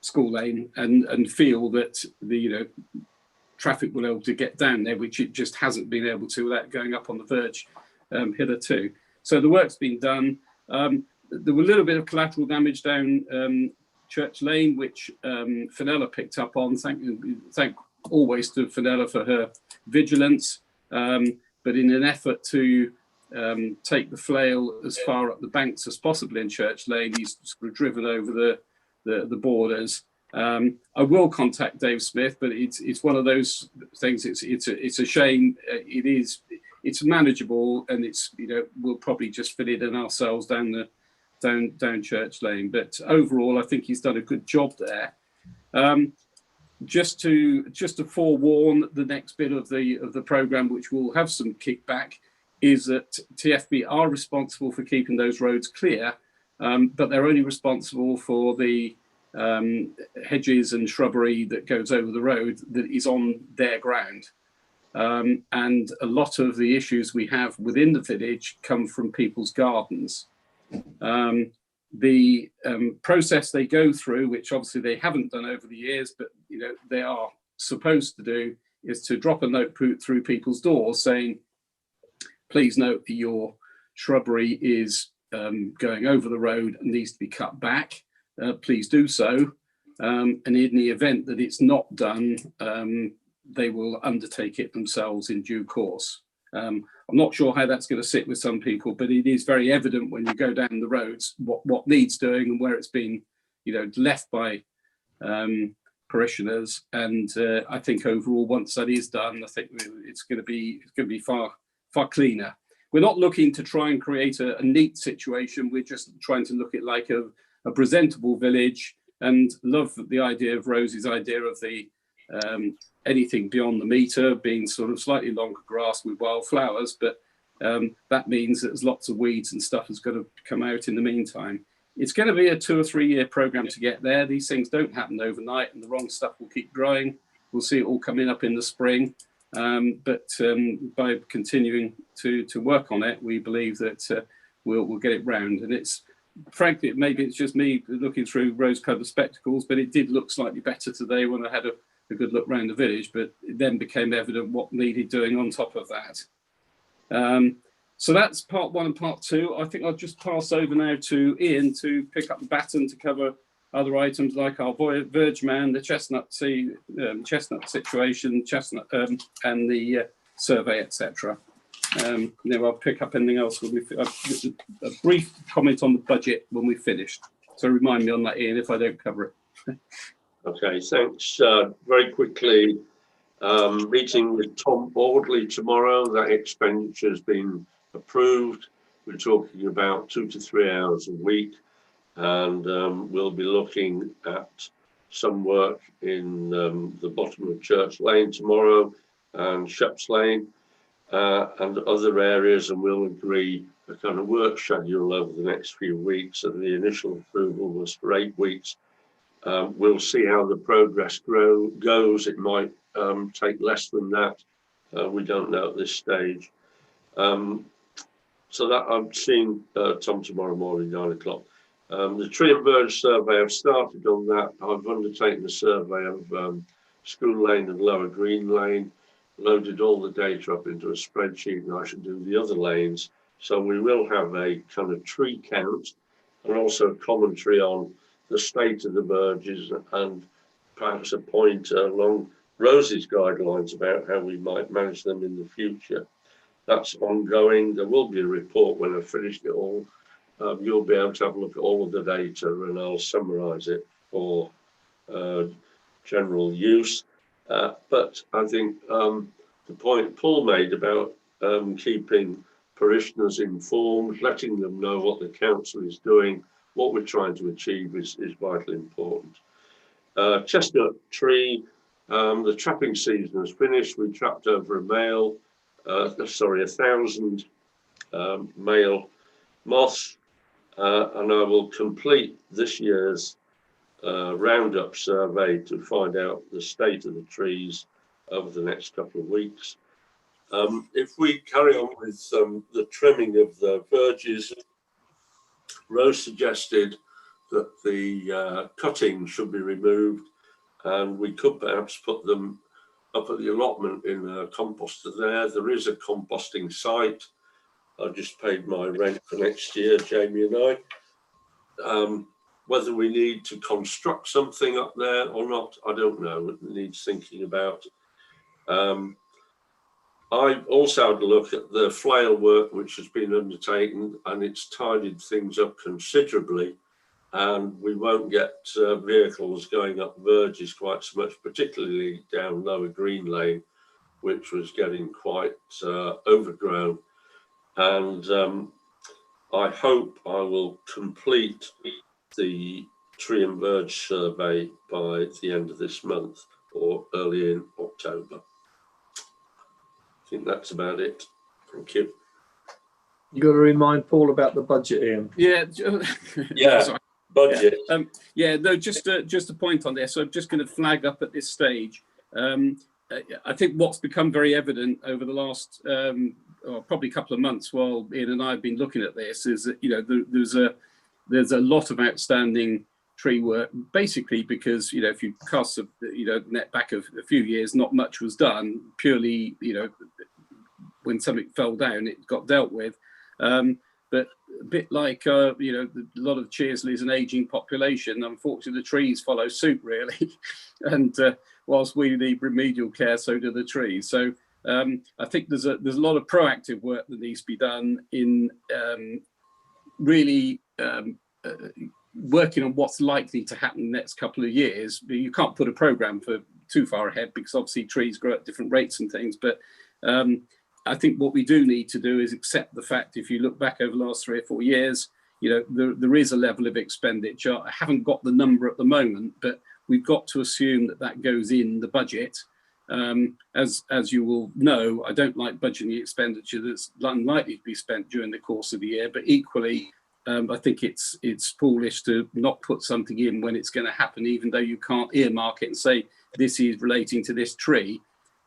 School Lane and feel that the traffic will be able to get down there, which it just hasn't been able to without going up on the verge hitherto. So the work's been done. There were a little bit of collateral damage down Church Lane, which Fenella picked up on. Thank always to Fenella for her vigilance, but in an effort to take the flail as far up the banks as possible in Church Lane, he's sort of driven over the borders. I will contact Dave Smith, but it's one of those things. It's a shame. It's manageable, and we'll probably just fit it in ourselves down Church Lane. But overall, I think he's done a good job there. Just to forewarn, the next bit of the programme, which will have some kickback, is that TFB are responsible for keeping those roads clear, but they're only responsible for the hedges and shrubbery that goes over the road that is on their ground. And a lot of the issues we have within the village come from people's gardens. The process they go through, which obviously they haven't done over the years, but they are supposed to do, is to drop a note through people's doors saying, please note that your shrubbery is going over the road and needs to be cut back. Please do so. And in the event that it's not done, they will undertake it themselves in due course. I'm not sure how that's going to sit with some people, but it is very evident when you go down the roads what needs doing and where it's been, left by parishioners. And I think overall, once that is done, I think it's going to be far cleaner. We're not looking to try and create a neat situation. We're just trying to look at like a presentable village, and love the idea of Rosie's idea of the anything beyond the metre being sort of slightly longer grass with wildflowers, but that means that there's lots of weeds and stuff that's got to come out in the meantime. It's going to be a 2 or 3 year programme to get there. These things don't happen overnight, and the wrong stuff will keep growing. We'll see it all coming up in the spring. But by continuing to work on it, we believe that we'll get it round. And it's frankly, maybe it's just me looking through rose-coloured spectacles, but it did look slightly better today when I had a good look around the village. But it then became evident what needed doing on top of that. So that's part 1 and part 2. I think I'll just pass over now to Ian to pick up the baton to cover other items like our verge man, the chestnut situation, and the survey, etc. Then I'll pick up anything else when a brief comment on the budget when we've finished. So remind me on that, Ian, if I don't cover it. Okay, thanks. Very quickly, meeting with Tom Audley tomorrow. That expenditure has been approved. We're talking about 2 to 3 hours a week. And we'll be looking at some work in the bottom of Church Lane tomorrow and Sept Lane and other areas, and we'll agree a kind of work schedule over the next few weeks. And the initial approval was for 8 weeks, We'll see how the progress goes. It might take less than that. We don't know at this stage. So that I'm seeing Tom tomorrow morning, 9 o'clock. The tree and bird survey, I've started on that. I've undertaken a survey of School Lane and Lower Green Lane, loaded all the data up into a spreadsheet, and I should do the other lanes. So we will have a kind of tree count and also a commentary on the state of the verges and perhaps a point along Rosie's guidelines about how we might manage them in the future. That's ongoing. There will be a report when I've finished it all. You'll be able to have a look at all of the data and I'll summarise it for general use. But I think the point Paul made about keeping parishioners informed, letting them know what the council is doing, what we're trying to achieve is vitally important. Chestnut tree, the trapping season is finished. We trapped over 1,000 male moths, and I will complete this year's roundup survey to find out the state of the trees over the next couple of weeks. If we carry on with the trimming of the verges, Rose suggested that the cuttings should be removed, and we could perhaps put them up at the allotment in a composter there. There is a composting site. I just paid my rent for next year, Jamie and I. Whether we need to construct something up there or not, I don't know. It needs thinking about. I also had a look at the flail work which has been undertaken, and it's tidied things up considerably, and we won't get vehicles going up verges quite so much, particularly down Lower Green Lane, which was getting quite overgrown. And I hope I will complete the tree and verge survey by the end of this month or early in October. I think that's about it. Thank you. You got to remind Paul about the budget, Ian. Yeah. Yeah. Budget. Yeah, no, just a point on this. So I'm just going to flag up at this stage. I think what's become very evident over the last probably couple of months while Ian and I have been looking at this is that, you know, there's a lot of outstanding tree work, basically because, you know, if you cast a net back of a few years, not much was done. Purely, you know, when something fell down, it got dealt with. But a bit like, you know, a lot of Chearsley is an ageing population. Unfortunately, the trees follow suit, really. And whilst we need remedial care, so do the trees. So I think there's a lot of proactive work that needs to be done in really working on what's likely to happen in the next couple of years. You can't put a programme for too far ahead because obviously trees grow at different rates and things. But I think what we do need to do is accept the fact, if you look back over the last 3 or 4 years, you know, there is a level of expenditure. I haven't got the number at the moment, but we've got to assume that that goes in the budget. As you will know, I don't like budgeting expenditure that's unlikely to be spent during the course of the year, but equally, I think it's foolish to not put something in when it's going to happen, even though you can't earmark it and say this is relating to this tree.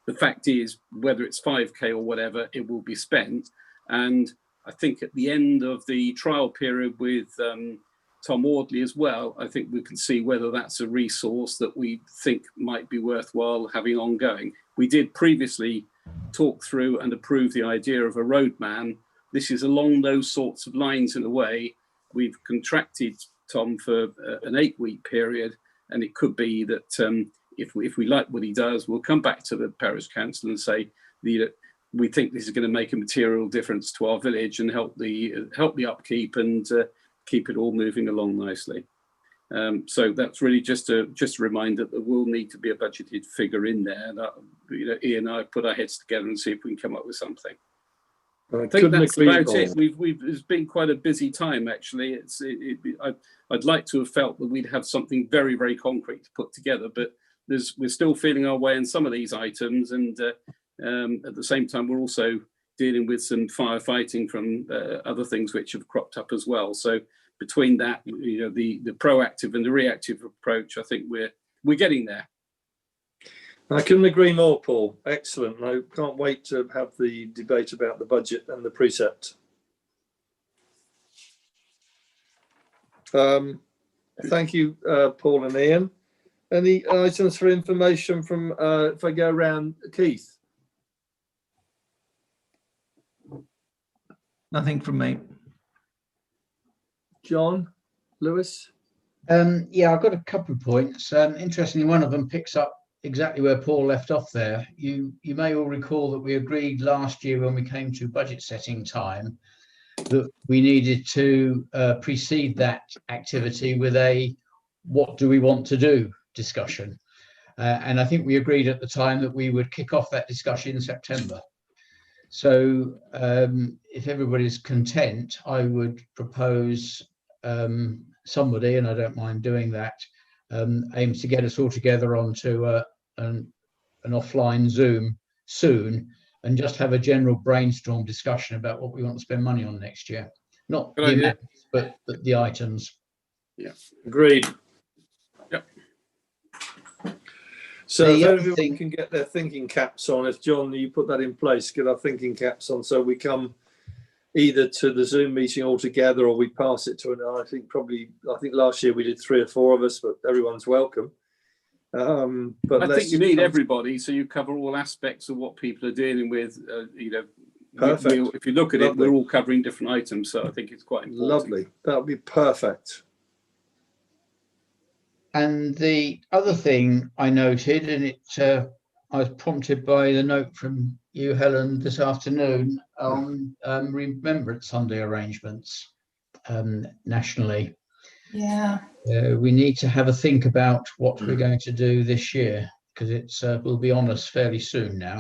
The fact is, whether it's 5k or whatever, it will be spent. And I think at the end of the trial period with Tom Audley as well, I think we can see whether that's a resource that we think might be worthwhile having ongoing. We did previously talk through and approve the idea of a roadman. This is along those sorts of lines in a way. We've contracted Tom for an 8-week period, and it could be that if we like what he does, we'll come back to the parish council and say we think this is going to make a material difference to our village and help the upkeep and keep it all moving along nicely. So that's really just a reminder that there will need to be a budgeted figure in there. That, you know, Ian and I put our heads together and see if we can come up with something. I think that's about it. It's been quite a busy time, actually. I'd like to have felt that we'd have something very, very concrete to put together, but we're still feeling our way in some of these items, and at the same time, we're also dealing with some firefighting from other things which have cropped up as well. So between that, the proactive and the reactive approach, I think we're getting there. I couldn't agree more, Paul. Excellent. I can't wait to have the debate about the budget and the precept. Thank you, Paul and Ian. Any items for information from, if I go around, Keith? Nothing from me. John? Lewis? Yeah, I've got a couple of points. Interestingly, one of them picks up exactly where Paul left off there. You may all recall that we agreed last year when we came to budget setting time that we needed to precede that activity with a what do we want to do discussion. And I think we agreed at the time that we would kick off that discussion in September. So if everybody's content, I would propose somebody, and I don't mind doing that, aims to get us all together onto an offline Zoom soon and just have a general brainstorm discussion about what we want to spend money on next year. Not the amounts, but the items. Yeah, agreed. Yep. So if everyone can get their thinking caps on, if John, you put that in place, get our thinking caps on, so we come either to the Zoom meeting altogether or we pass it to I think last year we did 3 or 4 of us, but everyone's welcome. But I think you need everybody, so you cover all aspects of what people are dealing with. Perfect. If you look at it, we're all covering different items, so I think it's quite important. Lovely. That would be perfect. And the other thing I noted, and I was prompted by the note from you, Helen, this afternoon on Remembrance Sunday arrangements nationally. Yeah. We need to have a think about what we're going to do this year, because it's will be on us fairly soon now.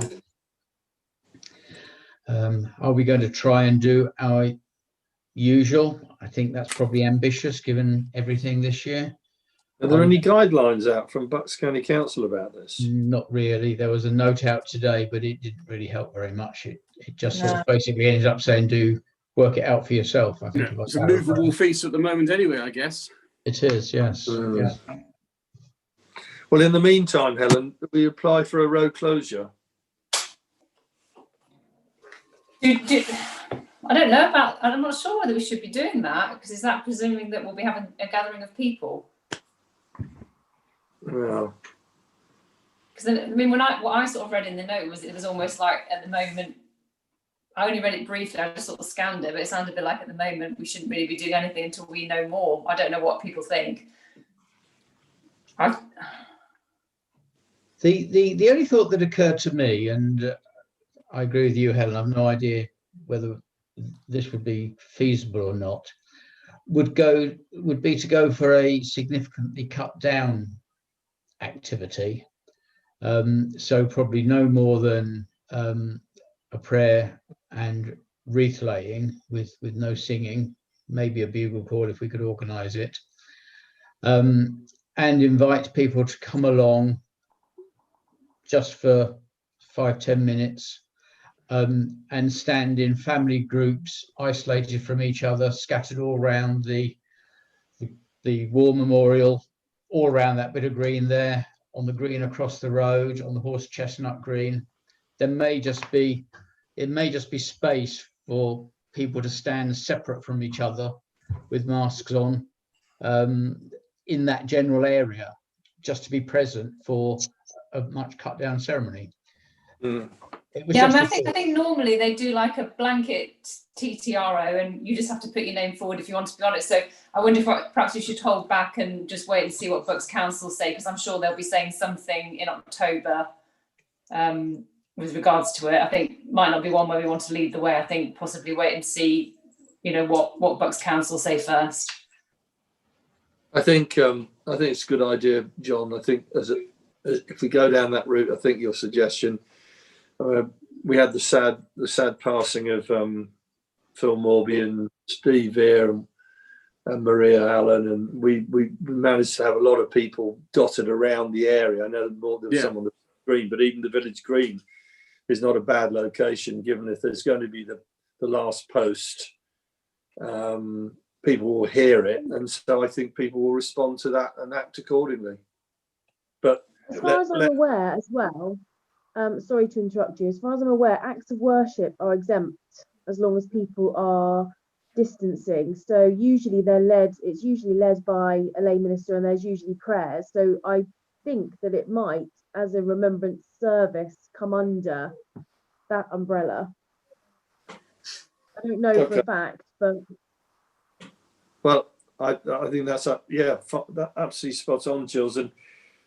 Are we going to try and do our usual? I think that's probably ambitious given everything this year. Are there any guidelines out from Bucks County Council about this? Not really. There was a note out today, but it didn't really help very much. It just sort of basically ended up saying, do work it out for yourself. I think it's a movable feast at the moment anyway, I guess. It is, yes. Yeah. Well, in the meantime, Helen, we apply for a road closure. I don't know about, I'm not sure whether we should be doing that, because is that presuming that we'll be having a gathering of people? Well, because I mean, what I sort of read in the note was it was almost like at the moment, I only read it briefly, I just sort of scanned it, but it sounded a bit like at the moment we shouldn't really be doing anything until we know more. I don't know what people think. The only thought that occurred to me, and I agree with you, Helen, I've no idea whether this would be feasible or not, would be to go for a significantly cut down activity. So probably no more than a prayer and wreath laying with no singing, maybe a bugle call if we could organise it, and invite people to come along just for 5-10 minutes, and stand in family groups isolated from each other, scattered all around the war memorial, all around that bit of green there, on the green across the road, on the horse chestnut green. It may just be space for people to stand separate from each other with masks on, in that general area, just to be present for a much cut down ceremony. Yeah, I think normally they do like a blanket TTRO and you just have to put your name forward if you want to be on it. So I wonder if perhaps you should hold back and just wait and see what Bucks Council say, because I'm sure they'll be saying something in October with regards to it. I think might not be one where we want to lead the way. I think possibly wait and see, what Bucks Council say first. I think it's a good idea, John. I think if we go down that route, I think your suggestion. We had the sad passing of Phil Morby and Steve Veer and Maria Allen, and we managed to have a lot of people dotted around the area. I know more than some on the green, but even the village green is not a bad location, given if there's going to be the last post people will hear it, and so I think people will respond to that and act accordingly. But as far as I'm aware as well, sorry to interrupt you, as far as I'm aware, acts of worship are exempt as long as people are distancing. So usually it's usually led by a lay minister, and there's usually prayers. So I think that it might, as a remembrance service, come under that umbrella. I don't know for a fact, but well, I think that's that absolutely spot on, Jules. And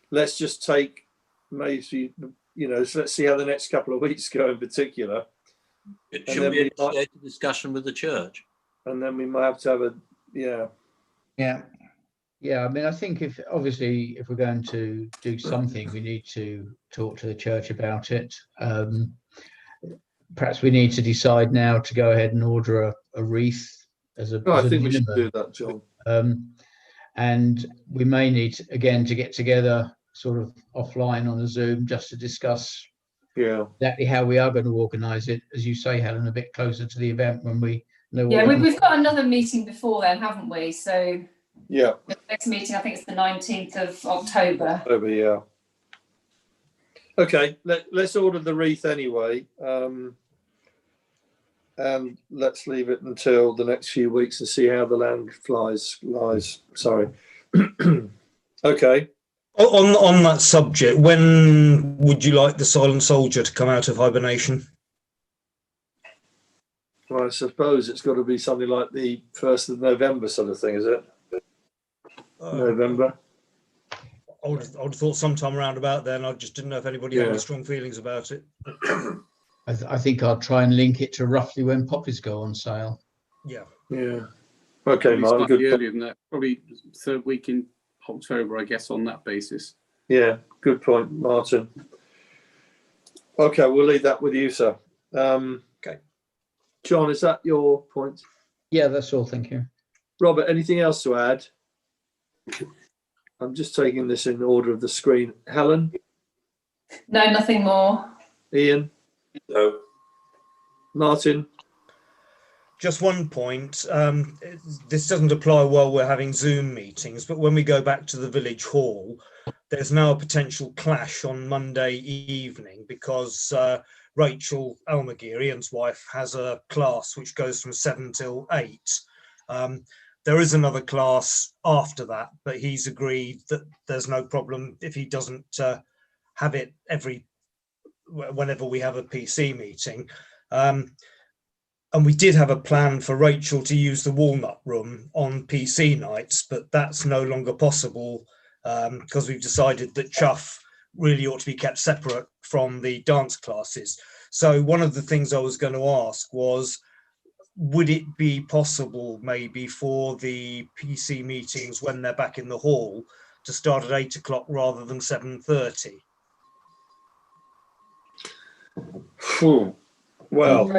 let's just take maybe, let's see how the next couple of weeks go in particular. It should be a discussion with the church. And then we might have to have I mean, I think if we're going to do something, we need to talk to the church about it. Perhaps we need to decide now to go ahead and order a wreath as a I think we should do that, John. And we may need to get together sort of offline on a Zoom just to discuss exactly how we are going to organise it, as you say, Helen, a bit closer to the event when we know. We've got another meeting before then, haven't we? So the next meeting, I think it's the 19th of October. Okay, let's order the wreath anyway, and let's leave it until the next few weeks and see how the land lies. Sorry. Okay. On that subject, when would you like the silent soldier to come out of hibernation? Well, I suppose it's got to be something like the 1st of November sort of thing, is it? November? I would have thought sometime around about then. I just didn't know if anybody had any strong feelings about it. I think I'll try and link it to roughly when poppies go on sale. Yeah. Okay, Martin. Good. Earlier than that, probably third week in October, I guess, on that basis. Yeah, good point, Martin. Okay, we'll leave that with you, sir. Okay. John, is that your point? Yeah, that's all. Thank you. Robert, anything else to add? I'm just taking this in order of the screen. Helen? No, nothing more. Ian? No. Martin? Just one point. This doesn't apply while we're having Zoom meetings, but when we go back to the village hall, there's now a potential clash on Monday evening because Rachel Almaguer, Ian's wife, has a class which goes from 7 till 8. There is another class after that, but he's agreed that there's no problem if he doesn't have it whenever we have a PC meeting. And we did have a plan for Rachel to use the Walnut Room on PC nights, but that's no longer possible because we've decided that Chuff really ought to be kept separate from the dance classes. So one of the things I was going to ask was, would it be possible maybe for the PC meetings when they're back in the hall to start at 8 o'clock rather than 7:30? Well,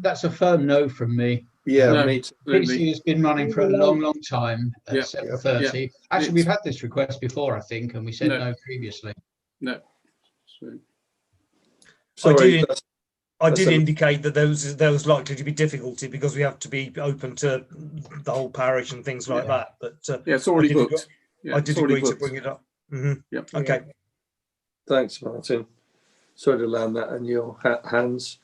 that's a firm no from me. Yeah, me too. PC has been running for a long time at 7:30. Yeah. Actually, we've had this request before, I think, and we said no previously. No. Sorry, I did indicate that there was likely to be difficulty because we have to be open to the whole parish and things like that. But it's already booked. I did agree to bring it up. Okay. Thanks, Martin. Sorry to land that in your hands.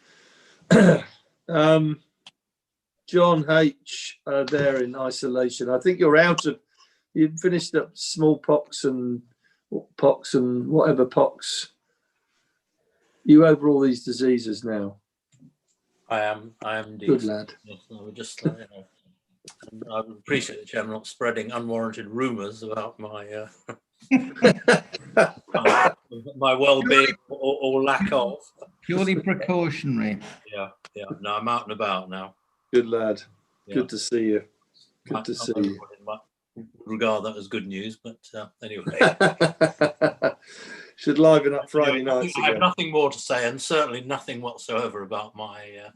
John H, there in isolation. I think you've finished up smallpox and whatever pox. You over all these diseases now? I am indeed. Good lad. I would just, I would appreciate the chairman not spreading unwarranted rumours about my my well-being or lack of. Purely precautionary. Yeah. No, I'm out and about now. Good lad. Yeah. Good to see you. Good to see you. Regard that as good news, but anyway. Should liven up Friday nights again. I have nothing more to say, and certainly nothing whatsoever about my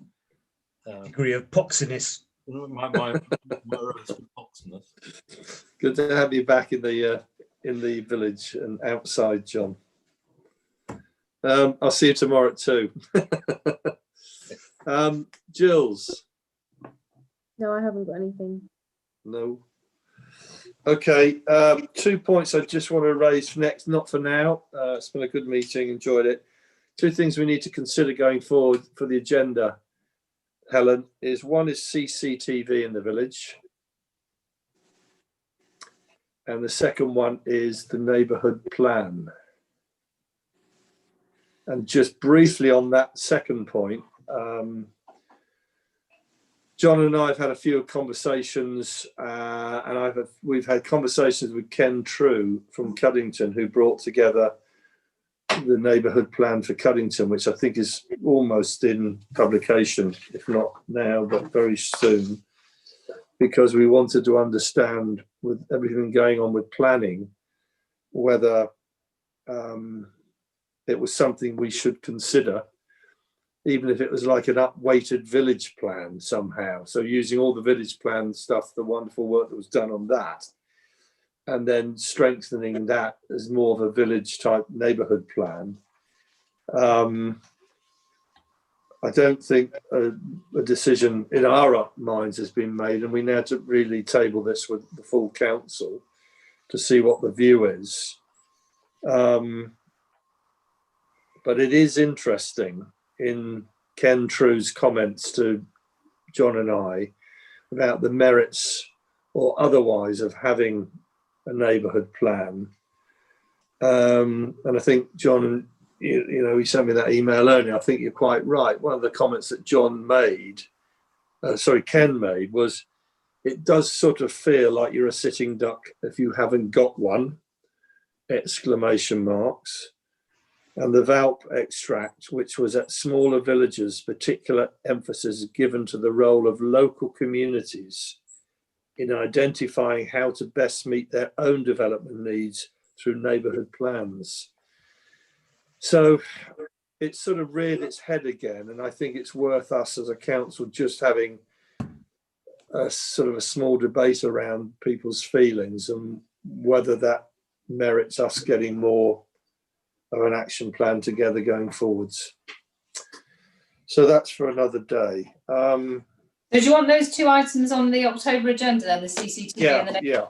degree of poxiness. My poxiness. Good to have you back in the village and outside, John. I'll see you tomorrow at 2. Jules. No, I haven't got anything. No. Okay, 2 points I just want to raise for next, not for now. It's been a good meeting, enjoyed it. 2 things we need to consider going forward for the agenda, Helen, is one is CCTV in the village. And the second one is the neighbourhood plan. And just briefly on that second point, John and I have had a few conversations, and we've had conversations with Ken True from Cuddington, who brought together the neighbourhood plan for Cuddington, which I think is almost in publication, if not now, but very soon, because we wanted to understand, with everything going on with planning, whether it was something we should consider, even if it was like an upweighted village plan somehow. So using all the village plan stuff, the wonderful work that was done on that, and then strengthening that as more of a village type neighbourhood plan. I don't think a decision in our minds has been made, and we now to really table this with the full council to see what the view is. But it is interesting in Ken True's comments to John and I about the merits or otherwise of having a neighbourhood plan. And I think John, you know, he sent me that email earlier. I think you're quite right. One of the comments that Ken made was, it does sort of feel like you're a sitting duck if you haven't got one, exclamation marks. And the Valp extract, which was at smaller villages, particular emphasis given to the role of local communities in identifying how to best meet their own development needs through neighbourhood plans. So it's sort of reared its head again, and I think it's worth us as a council just having a sort of a small debate around people's feelings and whether that merits us getting more of an action plan together going forwards. So that's for another day. So do you want those 2 items on the October agenda then, the CCTV and the neighbourhood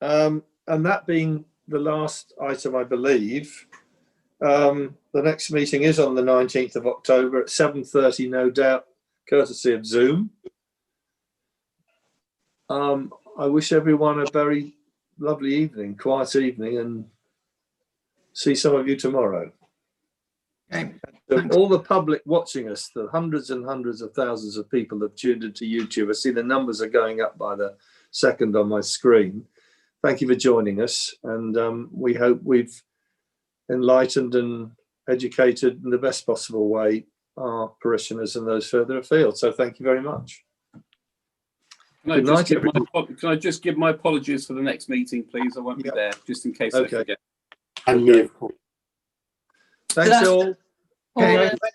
plan? And that being the last item, I believe, the next meeting is on the 19th of October at 7:30, no doubt, courtesy of Zoom. I wish everyone a very lovely evening, quiet evening, and see some of you tomorrow. Okay. So all the public watching us, the hundreds and hundreds of thousands of people that have tuned into YouTube, I see the numbers are going up by the second on my screen. Thank you for joining us, and we hope we've enlightened and educated in the best possible way our parishioners and those further afield. So thank you very much. Can I just give my apologies for the next meeting, please? I won't be there, just in case I forget. And me, of course. Thanks all. Okay.